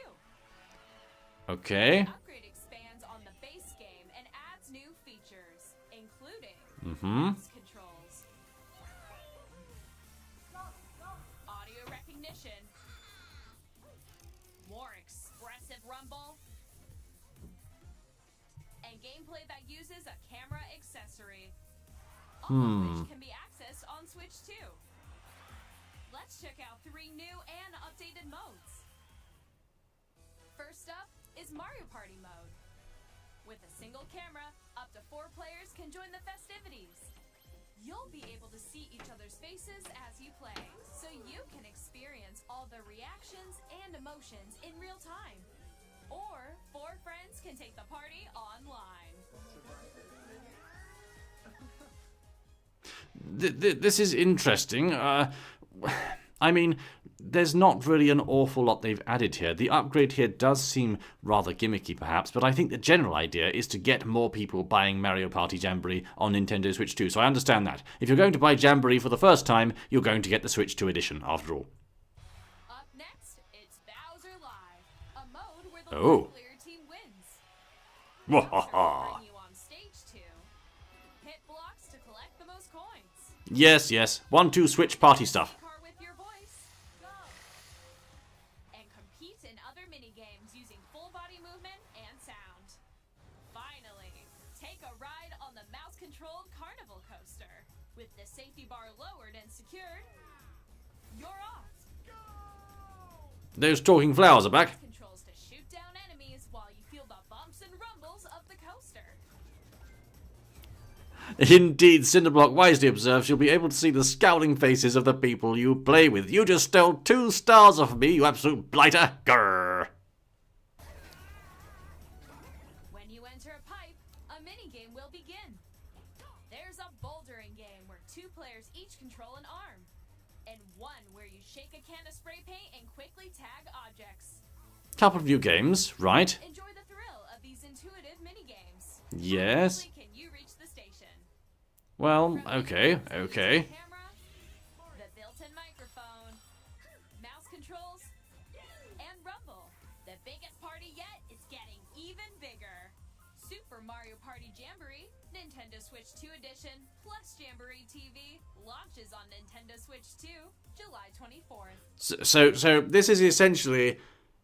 Okay. The upgrade expands on the base game and adds new features, including Mm-hmm. mouse controls, audio recognition, more expressive rumble, and gameplay that uses a camera accessory. All of which can be accessed on Switch 2. Let's check out 3 new and updated modes. First up is Mario Party mode. With a single camera, up to 4 players can join the festivities. You'll be able to see each other's faces as you play, so you can experience all the reactions and emotions in real time. Or 4 friends can take the party online. This is interesting. I mean, there's not really an awful lot they've added here. The upgrade here does seem rather gimmicky, perhaps, but I think the general idea is to get more people buying Mario Party Jamboree on Nintendo Switch 2, so I understand that. If you're going to buy Jamboree for the first time, you're going to get the Switch 2 edition, after all. Up next, it's Bowser Live, a mode where the Oh. player team wins. Wahaha. Bowser will bring you on stage 2. Hit blocks to collect the most coins. Yes. 1-2 Switch party stuff. Car with your voice. Go. And compete in other mini games using full body movement and sound. Finally, take a ride on the mouse-controlled carnival coaster. With the safety bar lowered and secured, you're off. Those talking flowers are back. Controls to shoot down enemies while you feel the bumps and rumbles of the coaster. Indeed, Cinderblock wisely observes you'll be able to see the scowling faces of the people you play with. You just stole 2 stars off of me, you absolute blighter. Grrr. When you enter a pipe, a minigame will begin. There's a bouldering game where 2 players each control an arm, and 1 where you shake a can of spray paint and quickly tag objects. Couple of new games, right? Enjoy the thrill of these intuitive minigames. Yes. How quickly can you reach the station? Well, From okay. the camera, the built-in microphone, mouse controls, and rumble. The biggest party yet is getting even bigger. Super Mario Party Jamboree, Nintendo Switch 2 Edition, plus Jamboree TV launches on Nintendo Switch 2 July 24th. So this is essentially,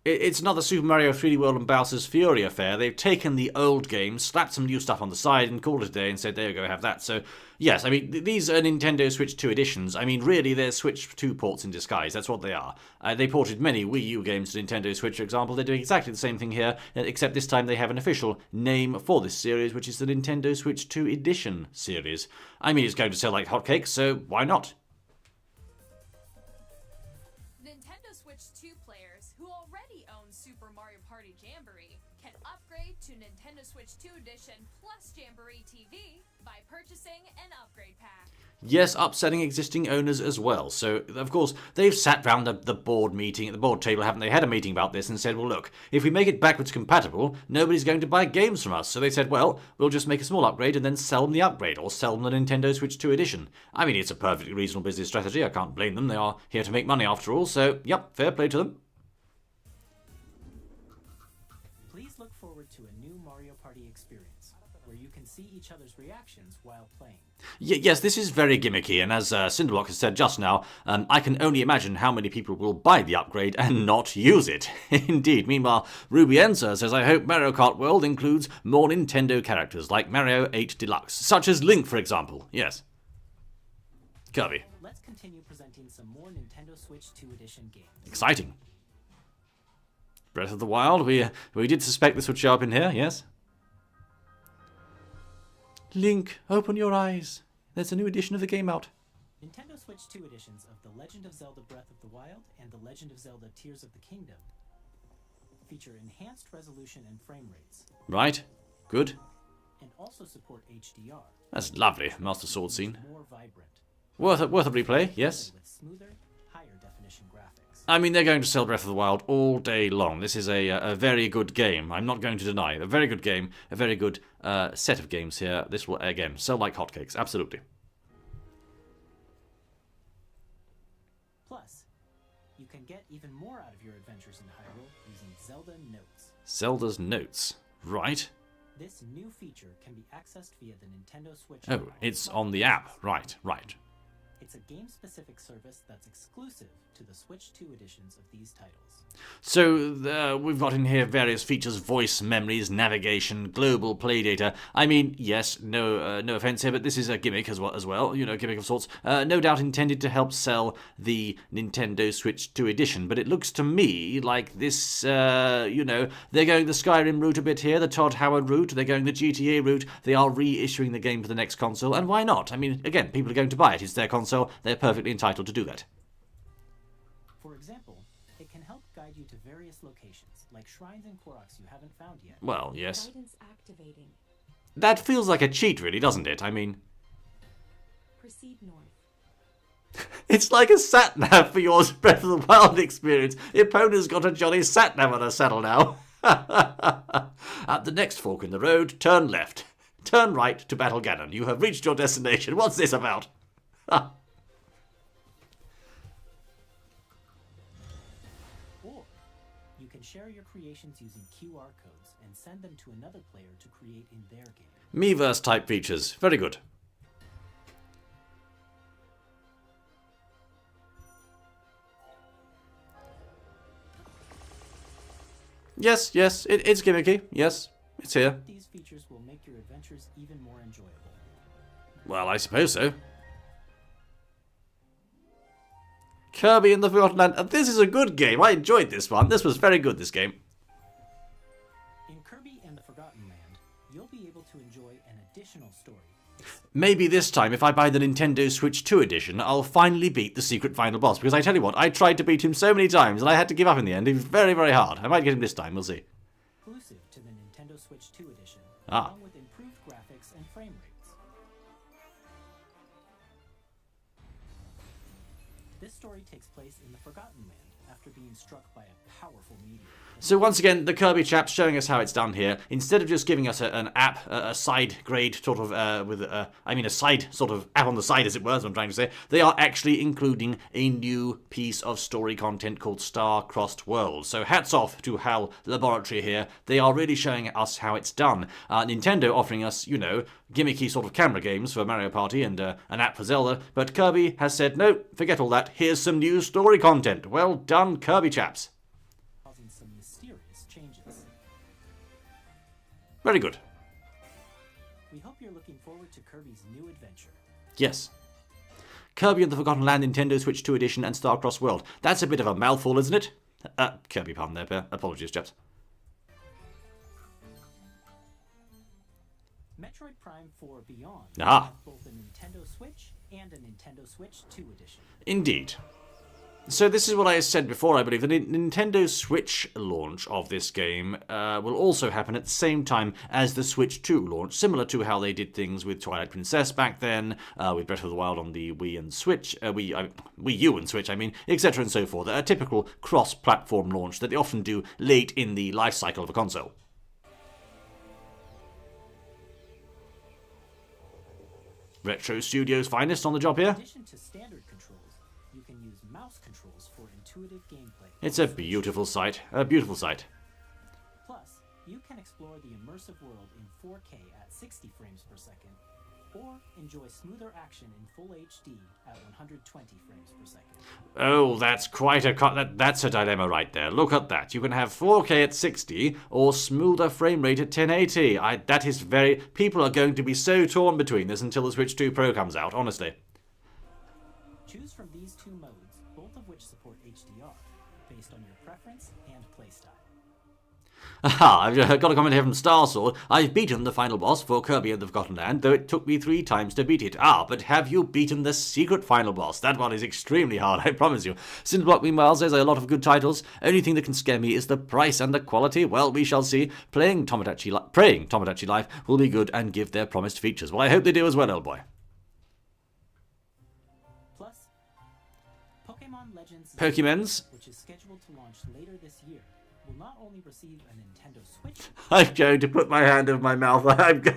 it's another Super Mario 3D World and Bowser's Fury affair. They've taken the old game, slapped some new stuff on the side, and called it a day and said, there you go, have that. So, yes, I mean, these are Nintendo Switch 2 editions. I mean, really, they're Switch 2 ports in disguise. That's what they are. They ported many Wii U games to Nintendo Switch, for example. They're doing exactly the same thing here, except this time they have an official name for this series, which is the Nintendo Switch 2 Edition series. I mean, it's going to sell like hotcakes, so why not? Nintendo Switch 2 players who already own Super Mario Party Jamboree can upgrade to Nintendo Switch 2 Edition plus Jamboree TV by purchasing an upgrade pack. Yes, upselling existing owners as well. So, of course, they've sat round the board meeting at the board table, haven't they? Had a meeting about this and said, well, look, if we make it backwards compatible, nobody's going to buy games from us. So they said, well, we'll just make a small upgrade and then sell them the upgrade, or sell them the Nintendo Switch 2 Edition. I mean, it's a perfectly reasonable business strategy. I can't blame them. They are here to make money after all. So, yep, fair play to them. Please look forward to a new Mario Party experience, where you can see each other's reactions while playing. Yes, this is very gimmicky, and as Cinderblock has said just now, I can only imagine how many people will buy the upgrade and not use it. Indeed. Meanwhile, Rubienza says, I hope Mario Kart World includes more Nintendo characters, like Mario 8 Deluxe, such as Link, for example. Yes. Kirby. Let's continue presenting some more Nintendo Switch 2 Edition games. Exciting. Breath of the Wild, we did suspect this would show up in here, yes? Link, open your eyes. There's a new edition of the game out. Nintendo Switch 2 editions of The Legend of Zelda Breath of the Wild and The Legend of Zelda Tears of the Kingdom feature enhanced resolution and frame rates. Right. Good. And also support HDR. That's lovely. Master Sword scene. More vibrant. Worth a replay, yes. With smoother, higher definition graphics. I mean, they're going to sell Breath of the Wild all day long. This is a very good game. I'm not going to deny. A very good game. A very good set of games here. This will, again, sell like hotcakes. Absolutely. Plus, you can get even more out of your adventures in Hyrule using Zelda Notes. Zelda's Notes. Right. This new feature can be accessed via the Nintendo Switch Oh, app. it's on the app. Right, right. It's a game-specific service that's exclusive to the Switch 2 editions of these titles. So, we've got in here various features, voice, memories, navigation, global play data. I mean, yes, no offense here, but this is a gimmick as well, you know, gimmick of sorts. No doubt intended to help sell the Nintendo Switch 2 edition, but it looks to me like this, you know, they're going the Skyrim route a bit here, the Todd Howard route, they're going the GTA route, they are reissuing the game for the next console, and why not? I mean, again, people are going to buy it, it's their console, they're perfectly entitled to do that. For example, it can help guide you to various locations, like shrines and Koroks you haven't found yet. Well, yes. Guidance activating. That feels like a cheat, really, doesn't it? I mean, Proceed north. it's like a sat-nav for your Breath of the Wild experience. Epona's got a jolly sat-nav on her saddle now. At the next fork in the road, turn left. Turn right to Battle Ganon. You have reached your destination. What's this about? Or you can share your creations using QR codes and send them to another player to create in their game. Miiverse type features. Very good. Yes, it's gimmicky. Yes, it's here. These features will make your adventures even more enjoyable. Well, I suppose so. Kirby in the Forgotten Land. This is a good game. I enjoyed this one. This was very good, this game. In Kirby and the Forgotten Land, you'll be able to enjoy an additional story. Maybe this time, if I buy the Nintendo Switch 2 edition, I'll finally beat the secret final boss. Because I tell you what, I tried to beat him so many times, and I had to give up in the end. He was very, very hard. I might get him this time. We'll see. Exclusive to the Nintendo Switch 2 edition, Ah. along with improved graphics and frame rates. This story takes place in the Forgotten Land, after being struck by a powerful meteor. So once again, the Kirby chap's showing us how it's done here. Instead of just giving us an app, a side grade sort of, a side sort of app on the side, as it were, as I'm trying to say, they are actually including a new piece of story content called Star-Crossed World. So hats off to HAL Laboratory here. They are really showing us how it's done. Nintendo offering us, you know, gimmicky sort of camera games for Mario Party and an app for Zelda, but Kirby has said, no, forget all that. Here's some new story content. Well done, Kirby chaps. Some mysterious changes. Very good. We hope you're looking forward to Kirby's new adventure. Yes. Kirby and the Forgotten Land Nintendo Switch 2 Edition and Star-Crossed World. That's a bit of a mouthful, isn't it? Kirby pun there, pair. Apologies, chaps. Metroid Prime 4 Beyond Ah. have both a Nintendo Switch and a Nintendo Switch 2 Edition. Indeed. So this is what I said before, I believe. The Nintendo Switch launch of this game will also happen at the same time as the Switch 2 launch, similar to how they did things with Twilight Princess back then, with Breath of the Wild on the Wii and Switch, Wii U and Switch, etc. and so forth. A typical cross-platform launch that they often do late in the life cycle of a console. Retro Studios' finest on the job here. In addition to standard controls, you can use mouse controls for intuitive gameplay. It's a beautiful sight. A beautiful sight. Plus, you can explore the immersive world in 4K at 60 frames per second, or enjoy smoother action in full HD at 120 frames per second. Oh, that's quite that's a dilemma right there. Look at that. You can have 4K at 60 or smoother frame rate at 1080. That is very... People are going to be so torn between this until the Switch 2 Pro comes out, honestly. Choose from these two modes, both of which support HDR, based on your preference and playstyle. Aha, I've got a comment here from Starsword. I've beaten the final boss for Kirby and the Forgotten Land, though it took me 3 times to beat it. Ah, but have you beaten the secret final boss? That one is extremely hard, I promise you. Cinderblock meanwhile says a lot of good titles. Only thing that can scare me is the price and the quality. Well, we shall see. Praying Tomodachi Life will be good and give their promised features. Well, I hope they do as well, old boy. Plus, Pokemon Legends Pokemons? which is scheduled to launch later this year, will not only receive a Nintendo Switch, I'm going to put my hand over my mouth.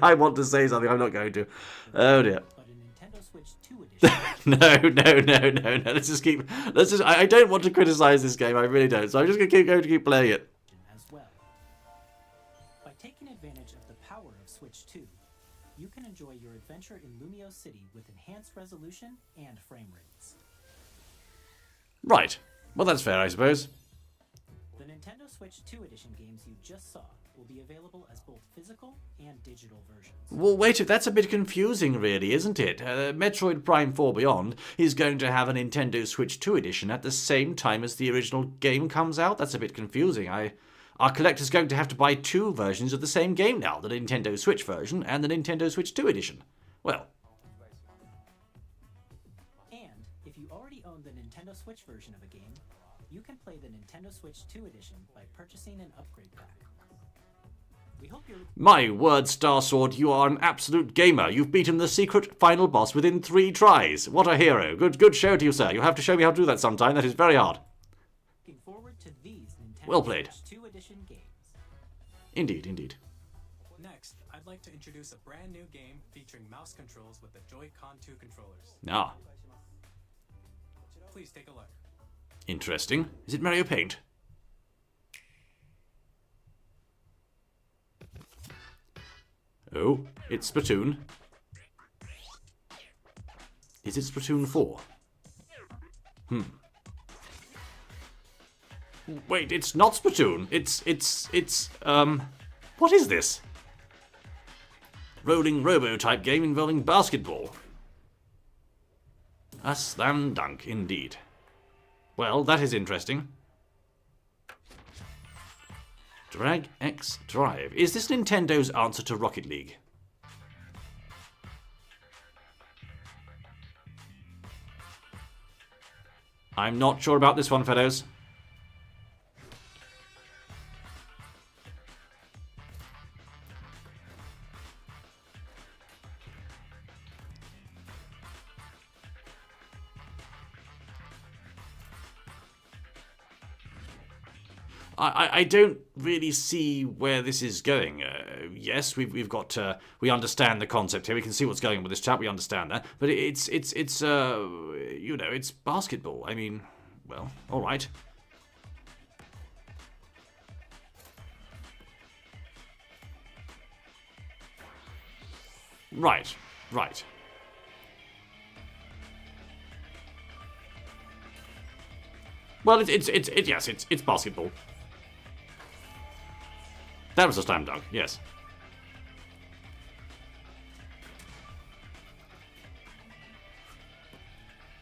I want to say something. I'm not going to. Oh dear. but a Nintendo Switch 2 edition. No. Let's just. I don't want to criticize this game. I really don't. So I'm just going to keep playing it. As well. By taking advantage of the power of Switch 2, you can enjoy your adventure in Lumio City with enhanced resolution and frame rates. Right. Well, that's fair, I suppose. The Nintendo Switch 2 Edition games you just saw will be available as both physical and digital versions. Well, wait, that's a bit confusing, really, isn't it? Metroid Prime 4 Beyond is going to have a Nintendo Switch 2 Edition at the same time as the original game comes out. That's a bit confusing. Our collector's going to have to buy 2 versions of the same game now, the Nintendo Switch version and the Nintendo Switch 2 Edition. Well... And if you already own the Nintendo Switch version of a game, you can play the Nintendo Switch 2 Edition by purchasing an upgrade pack. We hope you're... My word, Starsword, you are an absolute gamer. You've beaten the secret final boss within 3 tries. What a hero. Good show to you, sir. You'll have to show me how to do that sometime. That is very hard. Looking forward to these Nintendo Well played. Switch 2 Edition games. Indeed. Next, I'd like to introduce a brand new game featuring mouse controls with the Joy-Con 2 controllers. Ah, Please take a look. interesting. Is it Mario Paint? Oh, it's Splatoon. Is it Splatoon 4? Wait, it's not Splatoon. It's what is this? Rolling robo-type game involving basketball. A slam dunk, indeed. Well, that is interesting. Drag X Drive. Is this Nintendo's answer to Rocket League? I'm not sure about this one, fellows. I don't really see where this is going. Yes, we've got we understand the concept here. We can see what's going on with this chat. We understand that, but it's you know, it's basketball. I mean, well, all right. Right, right. Well, it's basketball. That was a slam dunk, yes.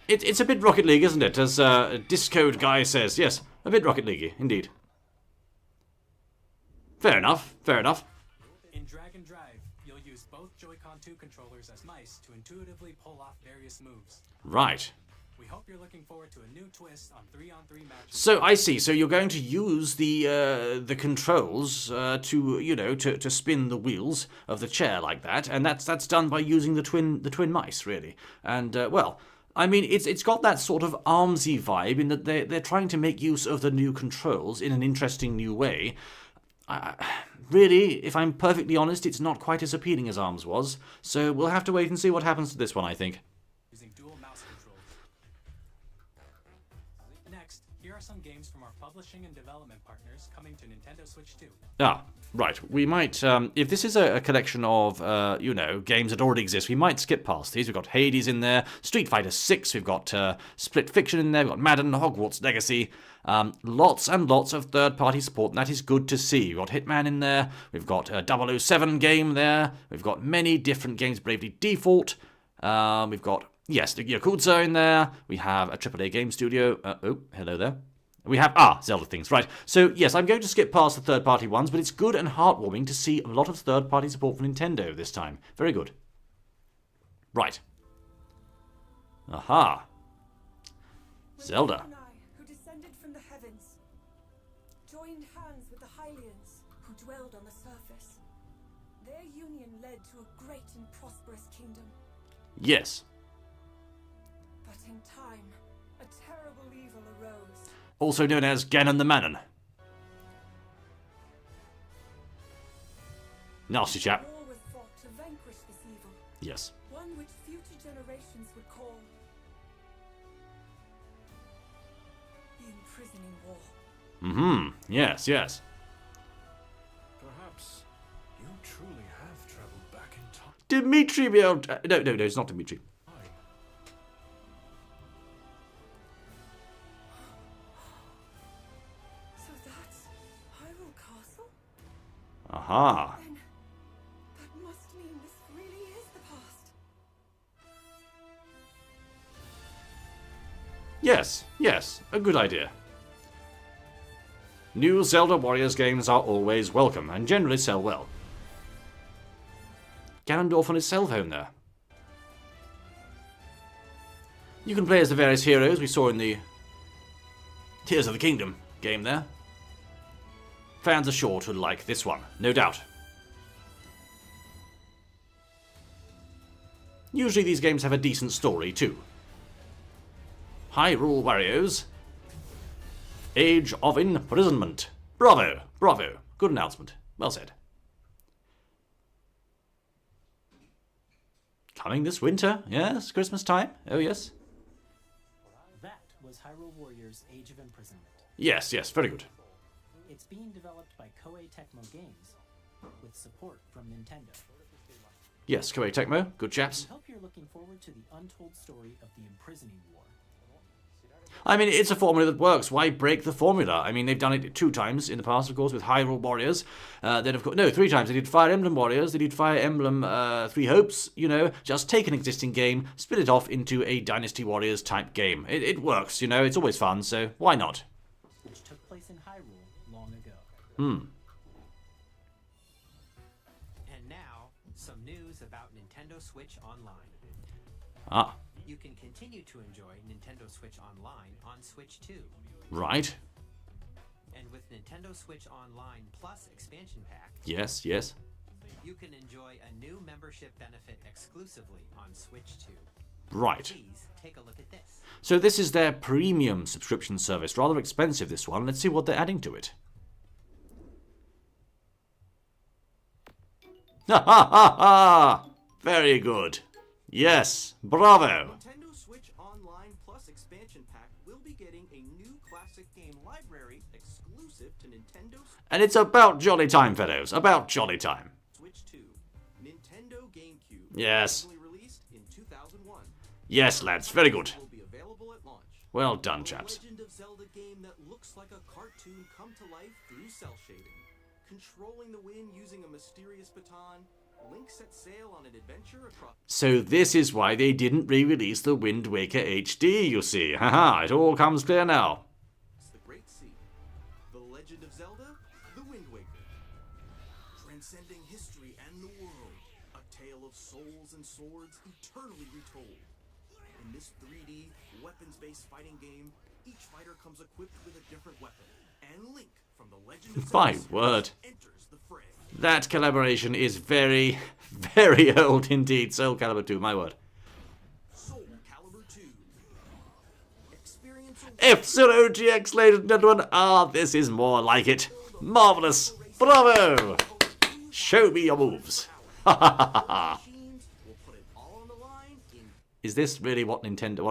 It's a bit Rocket League, isn't it? As Discode Guy says. Yes, a bit Rocket League, indeed. Fair enough, fair enough. In Drag and Drive, you'll use both Joy-Con 2 controllers as mice to intuitively pull off various moves. Right. We hope you're looking forward to a new twist on 3-on-3 matches. So I see. So you're going to use the controls to, you know, to spin the wheels of the chair like that, and that's done by using the twin mice, really. And well, I mean, it's got that sort of armsy vibe in that they're trying to make use of the new controls in an interesting new way. Really, if I'm perfectly honest, it's not quite as appealing as ARMS was. So we'll have to wait and see what happens to this one, I think. Using dual mouse controls. Next, here are some games from our publishing and development partners coming to Nintendo Switch 2. Ah, right. We might, if this is a collection of, you know, games that already exist, we might skip past these. We've got Hades in there, Street Fighter 6, we've got Split Fiction in there, we've got Madden, Hogwarts Legacy, lots and lots of third-party support, and that is good to see. We've got Hitman in there, we've got a 007 game there, we've got many different games, Bravely Default, we've got, yes, the Yakuza in there, we have a AAA game studio, oh, hello there. We have, Zelda things, right. So, yes, I'm going to skip past the third-party ones, but it's good and heartwarming to see a lot of third-party support for Nintendo this time. Very good. Right. Aha. Zelda. And I, who descended from the heavens, joined hands with the Hylians, who dwelled on the surface. Their union led to a great and prosperous kingdom. Yes. But in time, a terrible evil arose. Also known as Ganon the Manon. Nasty chap. War was fought to vanquish this evil, Yes. one which future generations would call the imprisoning war. Mm-hmm. Yes, yes. Perhaps you truly have traveled back in time. Dimitri, no, it's not Dimitri. So that's Hyrule Castle? Aha. Then that must mean this really is the past. Yes, yes, a good idea. New Zelda Warriors games are always welcome, and generally sell well. Ganondorf on his cell phone there. You can play as the various heroes we saw in the Tears of the Kingdom game there. Fans are sure to like this one, no doubt. Usually these games have a decent story too. Hyrule Warriors. Age of Imprisonment. Bravo, bravo. Good announcement. Well said. Coming this winter, yes, Christmas time. Oh yes. That was Hyrule Warriors Age of Imprisonment. Yes, yes, very good. It's being developed by Koei Tecmo Games, with support from Nintendo. Yes, Koei Tecmo, good chaps. We hope you're looking forward to the untold story of the imprisoning war. I mean, it's a formula that works. Why break the formula? I mean, they've done it 2 times in the past, of course, with Hyrule Warriors. Then, of course, no, 3 times. They did Fire Emblem Warriors. They did Fire Emblem 3 Hopes. You know, just take an existing game, split it off into a Dynasty Warriors type game. It works, you know. It's always fun, so why not? Which took place in Hyrule long ago. Hmm. And now, some news about Nintendo Switch Online. Ah, You can continue to enjoy Nintendo Switch Online on Switch 2. right. And with Nintendo Switch Online Plus expansion pack, Yes, yes. you can enjoy a new membership benefit exclusively on Switch 2. Right. Please take a look at this. So this is their premium subscription service. Rather expensive, this one. Let's see what they're adding to it. Ha ha ha ha! Very good. Yes, bravo. Nintendo Switch Online Plus expansion pack will be getting a new classic game library exclusive to Nintendo And it's about jolly time, fellows. About jolly time. Switch 2, Nintendo GameCube. Yes. Originally released in 2001. Yes, lads. Very good. Will be available at launch. Well done, A chaps. Legend of Zelda game that looks like a cartoon come to life through cell shading. Controlling the wind using a mysterious baton, Link sets sail on an adventure across... So this is why they didn't re-release the Wind Waker HD, you see. Haha, it all comes clear now. The Great Sea. The Legend of Zelda, The Wind Waker. Transcending history and the world. A tale of souls and swords eternally retold. In this 3D, weapons-based fighting game, each fighter comes equipped with a different weapon. And Link from the Legend of Zelda My series word. enters the fray. That collaboration is very, very old indeed. Soul Calibur 2, my word. Soul Calibur 2. Experience F-Zero GX, ladies and gentlemen. Ah, this is more like it. Marvelous. Bravo. Show me your moves. Ha ha ha ha. machines will put it all on the line in Is this really what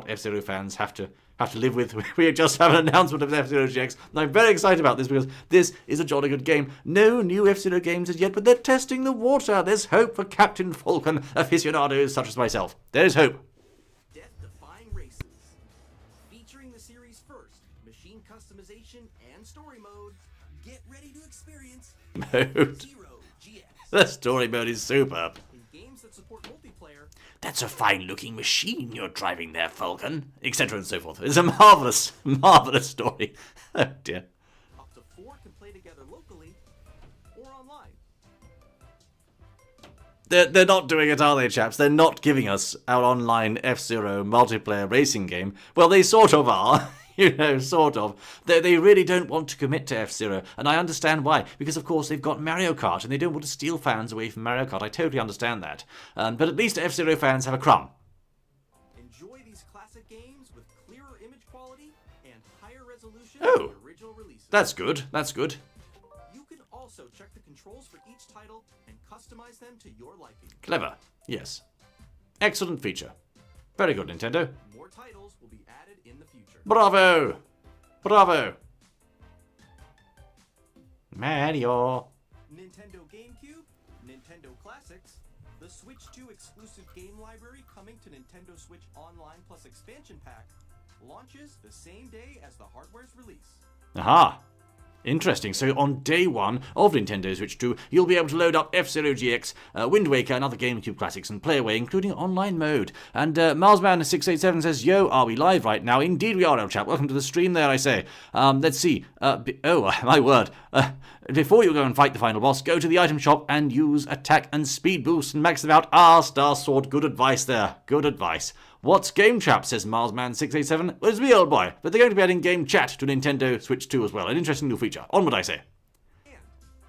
F-Zero fans have to live with? We just have an announcement of F-Zero GX, and I'm very excited about this because this is a jolly good game. No new F-Zero games as yet, but they're testing the water. There's hope for Captain Falcon aficionados such as myself. There's hope. death-defying races. Featuring the series' first machine customization and story mode, get ready to experience Mode. Zero GX. The story mode is superb. In games that support multiplayer, That's a fine-looking machine you're driving there, Falcon, etc. and so forth. It's a marvelous, marvelous story. Oh dear. up to 4 can play together locally or online. They're not doing it, are they, chaps? They're not giving us our online F-Zero multiplayer racing game. Well, they sort of are. You know, sort of. They really don't want to commit to F-Zero, and I understand why. Because, of course, they've got Mario Kart, and they don't want to steal fans away from Mario Kart. I totally understand that. But at least F-Zero fans have a crumb. Enjoy these classic games with clearer image quality and higher resolution Oh. than the original releases. That's good. That's good. You can also check the controls for each title and customize them to your liking. Clever. Yes. Excellent feature. Very good, Nintendo. More titles will be added in the future. Bravo! Bravo! Mario. Nintendo GameCube, Nintendo Classics, the Switch 2 exclusive game library coming to Nintendo Switch Online Plus expansion pack launches the same day as the hardware's release. Aha! Interesting. So on day one of Nintendo Switch 2, you'll be able to load up F-Zero GX, Wind Waker, and other GameCube classics and play away, including online mode. And Milesman687 says, "Yo, are we live right now?" Indeed we are, old chap. Welcome to the stream there, I say. Let's see. My word. Before you go and fight the final boss, go to the item shop and use attack and speed boost and max them out. Ah, Star Sword. Good advice there. Good advice. What's GameChap, says Milesman687. Well, it's me, old boy. But they're going to be adding GameChat to Nintendo Switch 2 as well. An interesting new feature. Onward, I say. And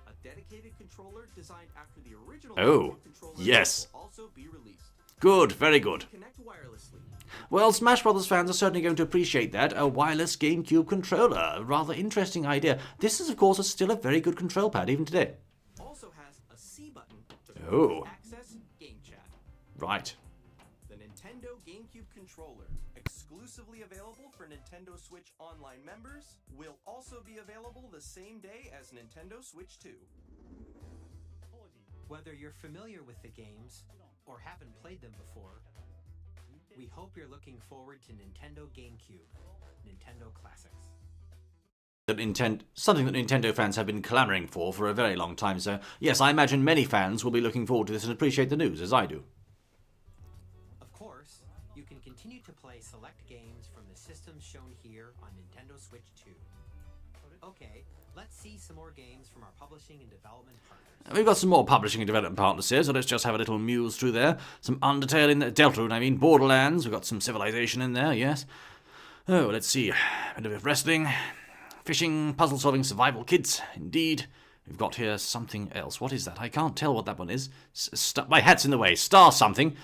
a dedicated controller designed after the original Oh, GameCube controller yes. will also be released. Good, very good. Connect wirelessly. Well, Smash Brothers fans are certainly going to appreciate that. A wireless GameCube controller. A rather interesting idea. This is, of course, still a very good control pad, even today. Also has a C button to Oh. access GameChat. Right. The Nintendo GameCube controller, exclusively available for Nintendo Switch Online members, will also be available the same day as Nintendo Switch 2. Whether you're familiar with the games or haven't played them before, we hope you're looking forward to Nintendo GameCube, Nintendo Classics. Something that Nintendo fans have been clamoring for a very long time, so yes, I imagine many fans will be looking forward to this and appreciate the news, as I do. Of course, you can continue to play select games from the systems shown here on Nintendo Switch 2. Okay, let's see some more games from our publishing and development partners. We've got some more publishing and development partners here, so let's just have a little muse through there. Some Undertale in there, Deltarune, Borderlands, we've got some Civilization in there, yes. Oh, let's see, a bit of wrestling, fishing, puzzle-solving survival kits, indeed. We've got here something else. What is that? I can't tell what that one is. My hat's in the way. Star something.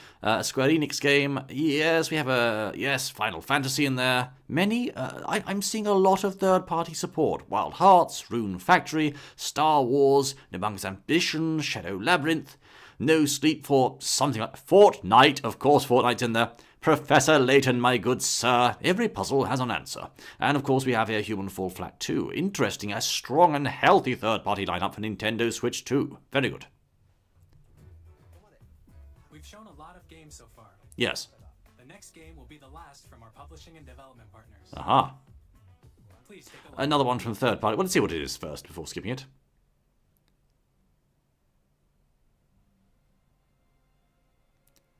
Square Enix game. Yes, we have a... Yes, Final Fantasy in there. Many... I'm seeing a lot of third-party support. Wild Hearts, Rune Factory, Star Wars, Amongst Ambition, Shadow Labyrinth. No Sleep for something like... Fortnite. Of course, Fortnite's in there. Professor Layton, my good sir. Every puzzle has an answer. And of course we have here Human Fall Flat 2. Interesting, a strong and healthy third-party lineup for Nintendo Switch 2. Very good. We've shown a lot of games so far. Yes. The next game will be the last from our publishing and development partners. Aha. Please take a look. Another one from third party. Well, let's see what it is first before skipping it.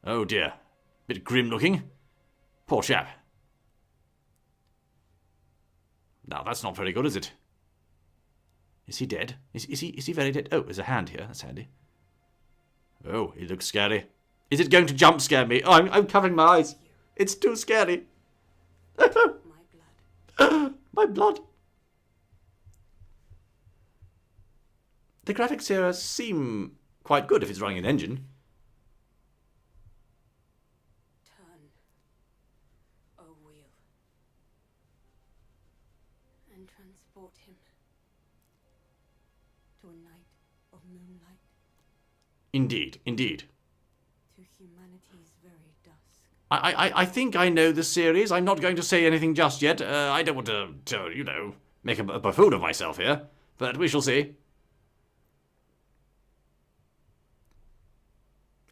Oh dear. Bit grim looking. Poor chap. Now that's not very good, is it? Is he dead? Is he very dead? Oh, there's a hand here. That's handy. Oh, he looks scary. Is it going to jump scare me? Oh, I'm covering my eyes. It's too scary. My blood. My blood. The graphics here seem quite good if it's running an engine. Turn. A wheel. And transport him to a night of moonlight. Indeed, indeed. To humanity's very dusk. I think I know the series. I'm not going to say anything just yet. I don't want to you know, make a buffoon of myself here. But we shall see.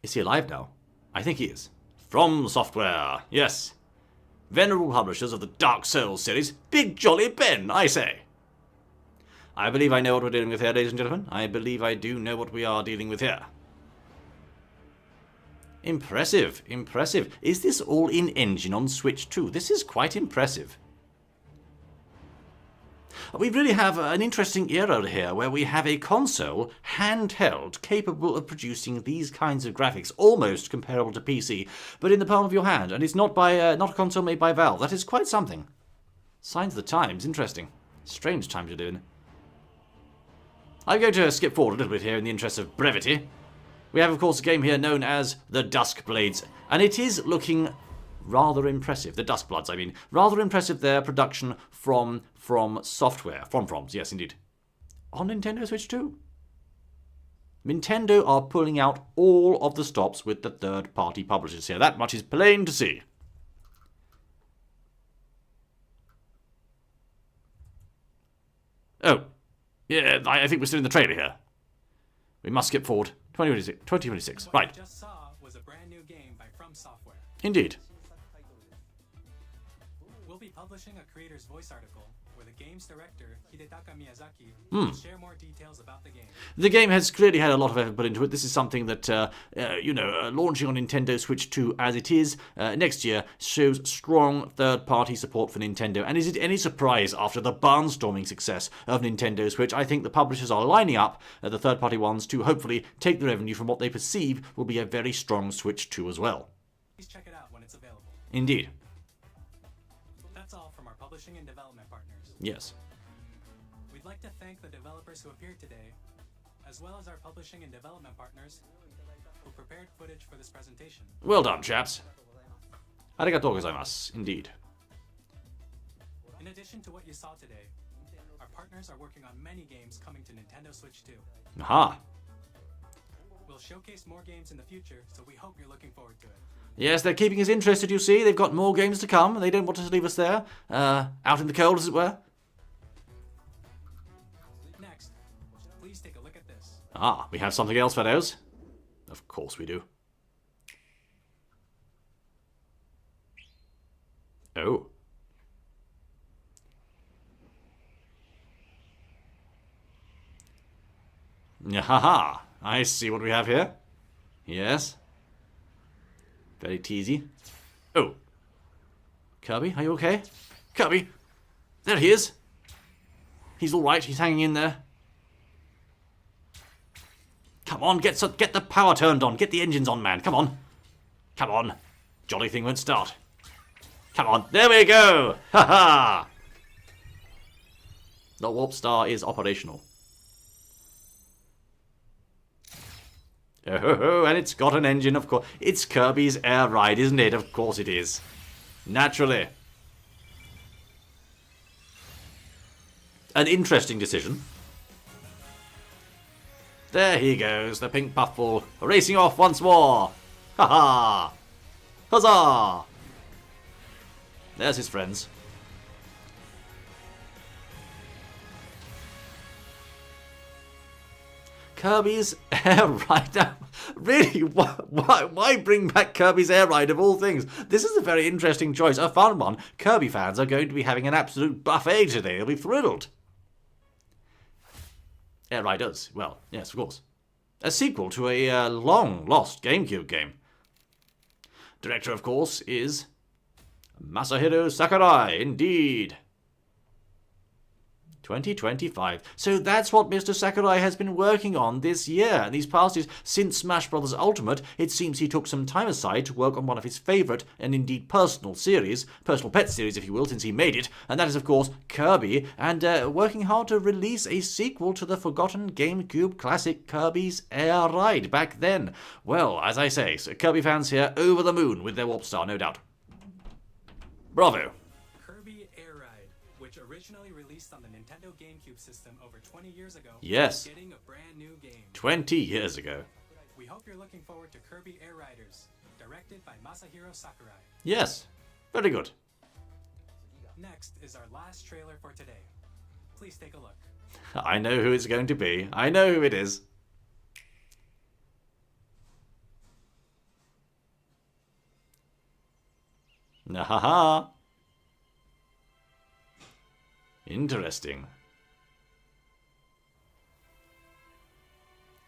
Is he alive now? I think he is. From Software, yes. Venerable publishers of the Dark Souls series. Big jolly Ben, I say. I believe I know what we're dealing with here, ladies and gentlemen. I believe I do know what we are dealing with here. Impressive, impressive. Is this all in engine on Switch 2? This is quite impressive. We really have an interesting era here where we have a console, handheld, capable of producing these kinds of graphics, almost comparable to PC, but in the palm of your hand, and it's not a console made by Valve. That is quite something. Signs of the times, interesting. Strange times to live in. I'm going to skip forward a little bit here in the interest of brevity. We have, of course, a game here known as the Dusk Blades, and it is looking rather impressive. The Dusk Bloods, I mean. Rather impressive their production from Software. From, yes, indeed. On Nintendo Switch 2. Nintendo are pulling out all of the stops with the third-party publishers here. That much is plain to see. Oh. Yeah, I think we're still in the trailer here. We must skip forward. 2026. Right. What you just saw was a brand new game by From Software. Indeed. We'll be publishing a creator's voice article where the game's director, Hidetaka Miyazaki, will share more details about the game. The game has clearly had a lot of effort put into it. This is something that, launching on Nintendo Switch 2 as it is next year shows strong third-party support for Nintendo. And is it any surprise after the barnstorming success of Nintendo Switch? I think the publishers are lining up, the third-party ones, to hopefully take the revenue from what they perceive will be a very strong Switch 2 as well. Please check it out when it's available. Indeed. That's all from our publishing and development partners. Yes. We'd like to thank the developers who appeared today, as well as our publishing and development partners who prepared footage for this presentation. Well done, chaps. Arigatou gozaimasu. Indeed. In addition to what you saw today, our partners are working on many games coming to Nintendo Switch 2. Aha. We'll showcase more games in the future, so we hope you're looking forward to it. Yes, they're keeping us interested, you see. They've got more games to come. They don't want to leave us there, out in the cold, as it were. Next, please take a look at this. Ah, we have something else, fellows. Of course we do. Oh. Haha, I see what we have here. Yes. Very teasy. Oh. Kirby, are you okay? Kirby! There he is! He's alright, he's hanging in there. Come on, get the power turned on. Get the engines on, man. Come on. Come on. Jolly thing won't start. Come on. There we go! Ha-ha! The Warp Star is operational. Oh, and it's got an engine, of course. It's Kirby's Air Ride, isn't it? Of course it is. Naturally. An interesting decision. There he goes, the pink puffball, racing off once more. Ha ha! Huzzah! There's his friends. Kirby's Air Ride. Now, really, why bring back Kirby's Air Ride of all things? This is a very interesting choice, a fun one. Kirby fans are going to be having an absolute buffet today. They'll be thrilled. Air Riders. Well, yes, of course. A sequel to a long-lost GameCube game. Director, of course, is Masahiro Sakurai, indeed. 2025. So that's what Mr. Sakurai has been working on this year. And these past years, since Smash Bros. Ultimate, it seems he took some time aside to work on one of his favourite and indeed personal pet series, if you will, since he made it. And that is, of course, Kirby. And working hard to release a sequel to the forgotten GameCube classic Kirby's Air Ride back then. Well, as I say, so Kirby fans here over the moon with their Warp Star, no doubt. Bravo. Kirby Air Ride, which originally released on the Nintendo GameCube system over 20 years ago, yes, is getting a brand new game. 20 years ago. We hope you're looking forward to Kirby Air Riders, directed by Masahiro Sakurai. Yes, very good. Next is our last trailer for today. Please take a look. I know who it's going to be. I know who it is. Nahaha. Interesting.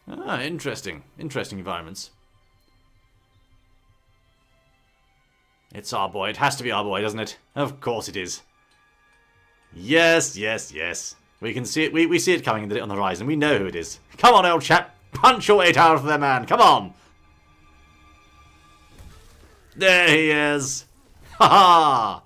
Ah, interesting. Interesting environments. It's our boy. It has to be our boy, doesn't it? Of course it is. Yes, yes, yes. We can see it. We see it coming on the horizon. We know who it is. Come on, old chap. Punch your 8 out of there, man. Come on. There he is. Ha ha.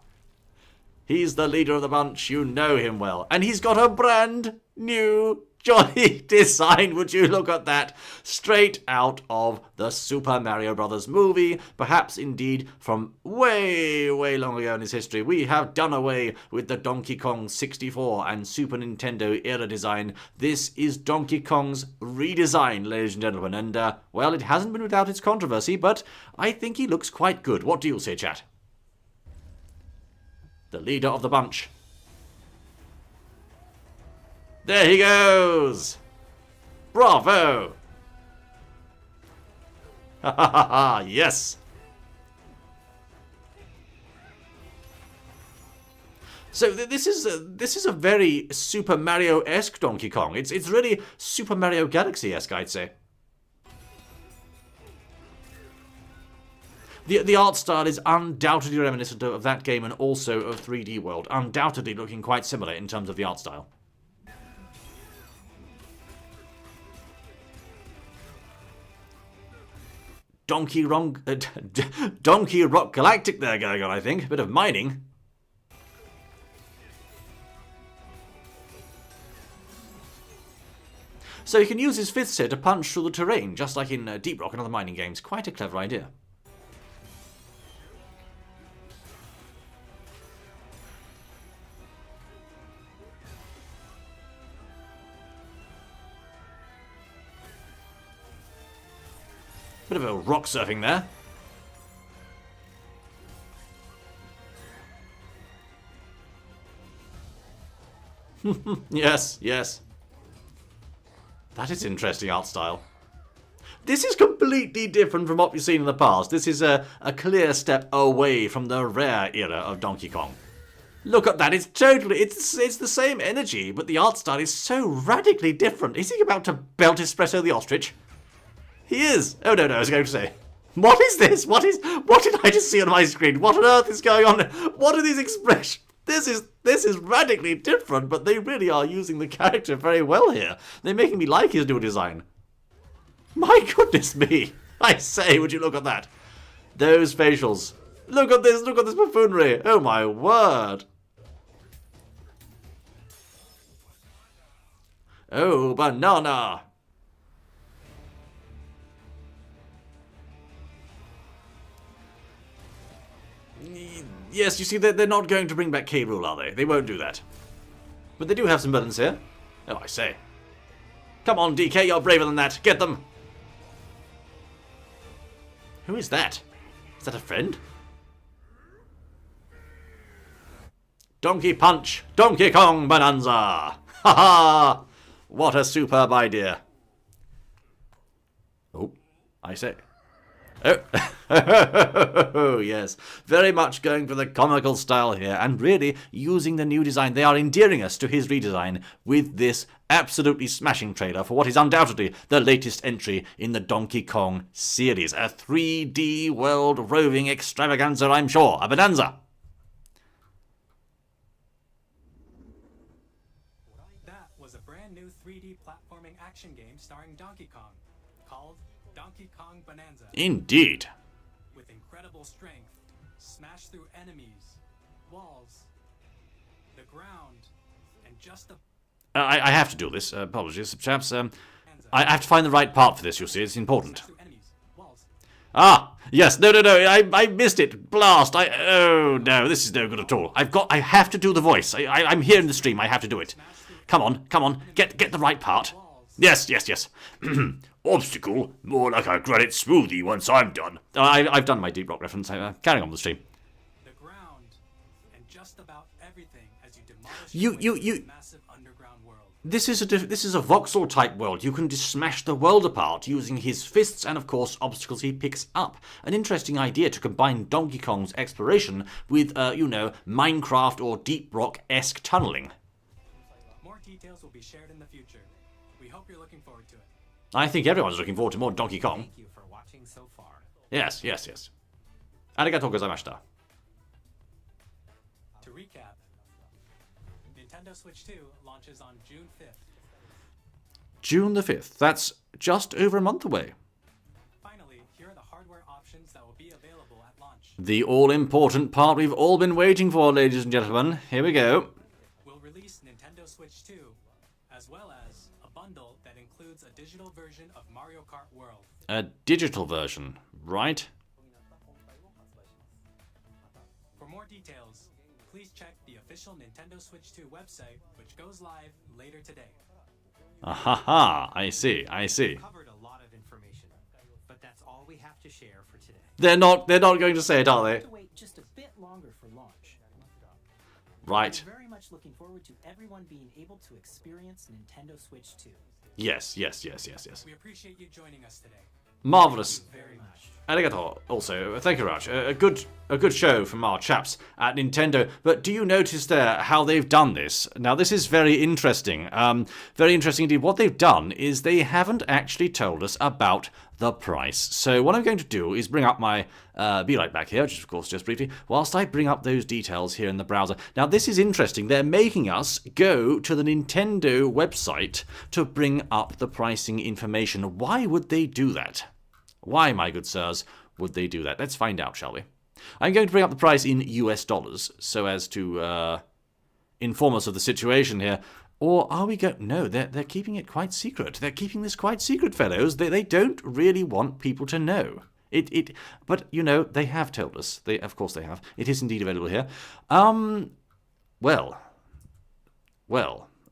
He's the leader of the bunch. You know him well. And he's got a brand new jolly design. Would you look at that? Straight out of the Super Mario Brothers movie. Perhaps indeed from way, way long ago in his history. We have done away with the Donkey Kong 64 and Super Nintendo era design. This is Donkey Kong's redesign, ladies and gentlemen. And, well, it hasn't been without its controversy, but I think he looks quite good. What do you say, chat? The leader of the bunch. There he goes! Bravo! Ha ha ha ha! Yes! So this is a very Super Mario-esque Donkey Kong. It's really Super Mario Galaxy-esque, I'd say. The art style is undoubtedly reminiscent of that game and also of 3D World. Undoubtedly looking quite similar in terms of the art style. Donkey Rock Galactic there going on, I think. A bit of mining. So he can use his fifth set to punch through the terrain, just like in Deep Rock and other mining games. Quite a clever idea. Bit of a rock surfing there. Yes, yes. That is interesting art style. This is completely different from what we've seen in the past. This is a clear step away from the rare era of Donkey Kong. Look at that, it's the same energy, but the art style is so radically different. Is he about to belt Espresso the ostrich? He is! Oh no, I was going to say. What is this? What did I just see on my screen? What on earth is going on? What are these expressions? This is radically different, but they really are using the character very well here. They're making me like his new design. My goodness me! I say, would you look at that? Those facials. Look at this buffoonery. Oh my word. Oh, banana. Yes, you see, they're not going to bring back K. Rool, are they? They won't do that. But they do have some villains here. Oh, I say. Come on, DK, you're braver than that. Get them. Who is that? Is that a friend? Donkey Punch! Donkey Kong Bonanza! Ha ha! What a superb idea. Oh, I say. Oh, yes. Very much going for the comical style here, and really using the new design. They are endearing us to his redesign with this absolutely smashing trailer for what is undoubtedly the latest entry in the Donkey Kong series. A 3D world roving extravaganza, I'm sure. A bonanza. That was a brand new 3D platforming action game starring Donkey Kong, called Donkey Kong Bonanza. Indeed. With incredible strength, smash through enemies, walls, the ground, and just the... I have to do this. Apologies, chaps. I have to find the right part for this, you see. It's important. Ah, yes. No. I missed it. Blast. Oh, no. This is no good at all. I have to do the voice. I'm here in the stream. I have to do it. Come on. Get the right part. Yes. Obstacle? More like a granite smoothie once I'm done. I've done my Deep Rock reference. Carrying on with the stream. The ground and just about everything as you demolish You massive underground world. This is a voxel type world. You can just smash the world apart using his fists and of course obstacles he picks up. An interesting idea to combine Donkey Kong's exploration with Minecraft or Deep Rock-esque tunneling. More details will be shared in the future. We hope you're looking forward to it. I think everyone's looking forward to more Donkey Kong. Thank you for watching so far. Yes. Arigatou gozaimashita. To recap, Nintendo Switch 2 launches on June 5th. June the 5th. That's just over a month away. Finally, here are the hardware options that will be available at launch. The all-important part we've all been waiting for, ladies and gentlemen. Here we go. We'll release Nintendo Switch 2, as well as a bundle that includes a digital version of Mario Kart World. A digital version, right? For more details, please check the official Nintendo Switch 2 website, which goes live later today. Ahaha, I see. We covered a lot of information, but that's all we have to share for today. They're not going to say it, are We they? have to wait just a bit longer for launch. Right. I'm very much looking forward to everyone being able to experience Nintendo Switch 2. Yes. We appreciate you joining us today. Marvelous. Very much. Arigato. Also, thank you, Raj. A good show from our chaps at Nintendo. But do you notice there how they've done this? Now, this is very interesting. Very interesting indeed. What they've done is they haven't actually told us about the price. So what I'm going to do is bring up my Be Right back here, which is, of course, just briefly, whilst I bring up those details here in the browser. Now, this is interesting. They're making us go to the Nintendo website to bring up the pricing information. Why would they do that? Why, my good sirs, would they do that? Let's find out, shall we? I'm going to bring up the price in US dollars, so as to inform us of the situation here. Or are we going... No, they're keeping it quite secret. They're keeping this quite secret, fellows. They don't really want people to know. But, they have told us. Of course they have. It is indeed available here. Well,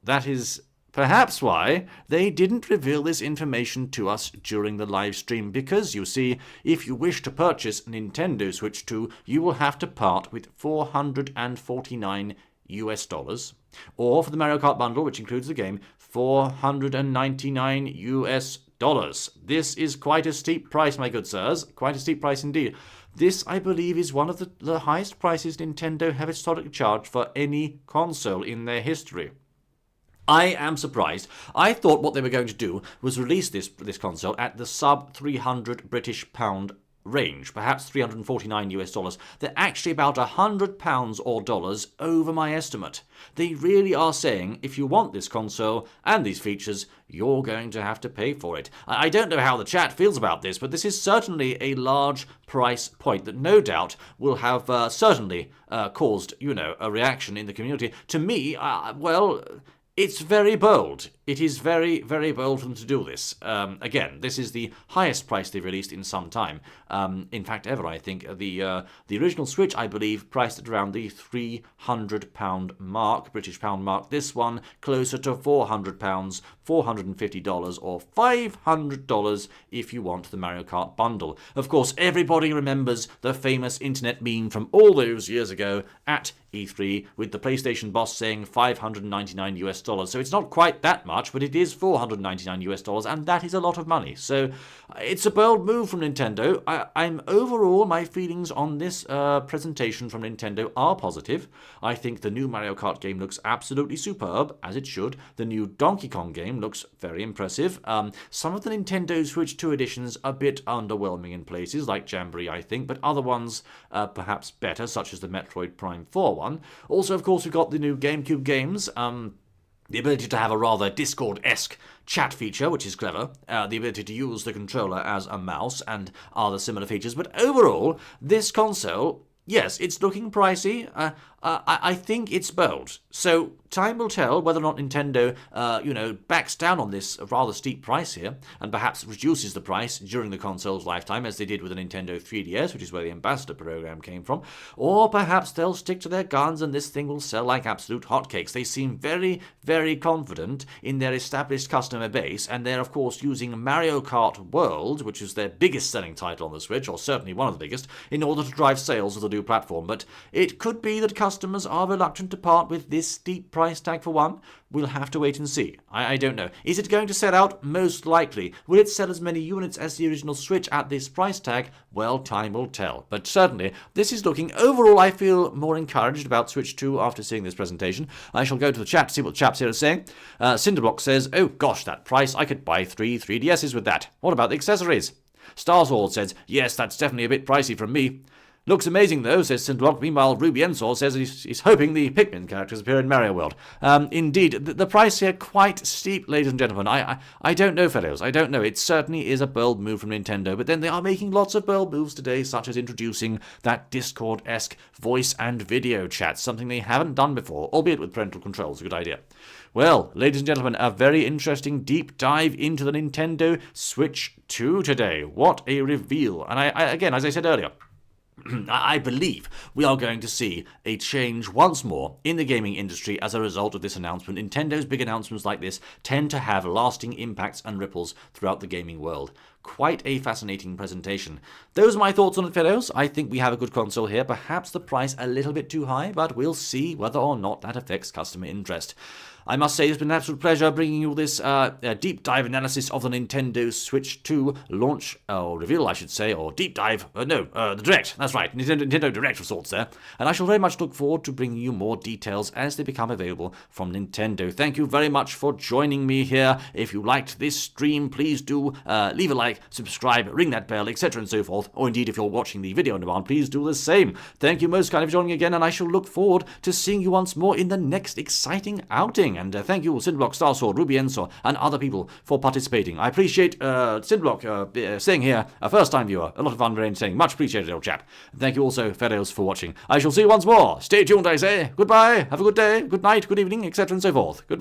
that is... perhaps why they didn't reveal this information to us during the live stream, because, you see, if you wish to purchase Nintendo Switch 2, you will have to part with $449 US, or for the Mario Kart bundle, which includes the game, $499 US. This is quite a steep price, my good sirs, quite a steep price indeed. This, I believe, is one of the highest prices Nintendo have historically charged for any console in their history. I am surprised. I thought what they were going to do was release this console at the sub 300 British pound range, perhaps $349 US. They're actually about £100 or dollars over my estimate. They really are saying, if you want this console and these features, you're going to have to pay for it. I don't know how the chat feels about this, but this is certainly a large price point that no doubt will have certainly caused, a reaction in the community. To me, well... It's very bold. It is very, very bold for them to do this. Again, this is the highest price they've released in some time. In fact, ever, I think. The original Switch, I believe, priced at around the £300 mark, British pound mark. This one, closer to £400, $450, or $500 if you want the Mario Kart bundle. Of course, everybody remembers the famous internet meme from all those years ago at E3 with the PlayStation boss saying $599 US. So it's not quite that much, but it is $499 US, and that is a lot of money. So it's a bold move from Nintendo. I'm overall, my feelings on this presentation from Nintendo are positive. I think the new Mario Kart game looks absolutely superb, as it should. The new Donkey Kong game looks very impressive. Some of the Nintendo Switch 2 editions a bit underwhelming in places, like Jamboree, I think, but other ones perhaps better, such as the Metroid Prime 4 one. Also, of course, we've got the new GameCube games. The ability to have a rather Discord-esque chat feature, which is clever. The ability to use the controller as a mouse and other similar features. But overall, this console, yes, it's looking pricey. I think it's bold. So time will tell whether or not Nintendo, backs down on this rather steep price here and perhaps reduces the price during the console's lifetime, as they did with the Nintendo 3DS, which is where the Ambassador program came from. Or perhaps they'll stick to their guns and this thing will sell like absolute hotcakes. They seem very, very confident in their established customer base, and they're, of course, using Mario Kart World, which is their biggest selling title on the Switch, or certainly one of the biggest, in order to drive sales of the new platform. But it could be that customers are reluctant to part with this steep price tag for one. We'll have to wait and see. I don't know. Is it going to sell out? Most likely. Will it sell as many units as the original Switch at this price tag? Well, time will tell. But certainly, this is looking... Overall, I feel more encouraged about Switch 2 after seeing this presentation. I shall go to the chat to see what the chaps here are saying. Cinderblock says, oh gosh, that price, I could buy 3 3DSs with that. What about the accessories? Starsword says, yes, that's definitely a bit pricey from me. Looks amazing, though, says Cinderblock. Meanwhile, Ruby Ensor says he's hoping the Pikmin characters appear in Mario World. Indeed, the price here quite steep, ladies and gentlemen. I don't know, fellows. I don't know. It certainly is a bold move from Nintendo, but then they are making lots of bold moves today, such as introducing that Discord-esque voice and video chat, something they haven't done before, albeit with parental controls. A good idea. Well, ladies and gentlemen, a very interesting deep dive into the Nintendo Switch 2 today. What a reveal. And again, as I said earlier, I believe we are going to see a change once more in the gaming industry as a result of this announcement. Nintendo's big announcements like this tend to have lasting impacts and ripples throughout the gaming world. Quite a fascinating presentation. Those are my thoughts on it, fellows. I think we have a good console here. Perhaps the price a little bit too high, but we'll see whether or not that affects customer interest. I must say it's been an absolute pleasure bringing you this deep dive analysis of the Nintendo Switch 2 launch, or reveal I should say, or deep dive, the Direct, that's right, Nintendo Direct of sorts there. And I shall very much look forward to bringing you more details as they become available from Nintendo. Thank you very much for joining me here. If you liked this stream, please do leave a like, subscribe, ring that bell, etc. and so forth. Or indeed, if you're watching the video on demand, please do the same. Thank you most kindly for joining again, and I shall look forward to seeing you once more in the next exciting outing. And thank you, Cinderblock, Starsword, Ruby Ensor, and other people for participating. I appreciate Cinderblock staying here, a first-time viewer. A lot of fun, very entertaining. Much appreciated, old chap. And thank you also, fellows, for watching. I shall see you once more. Stay tuned, I say. Goodbye. Have a good day, good night, good evening, etc. and so forth. Goodbye.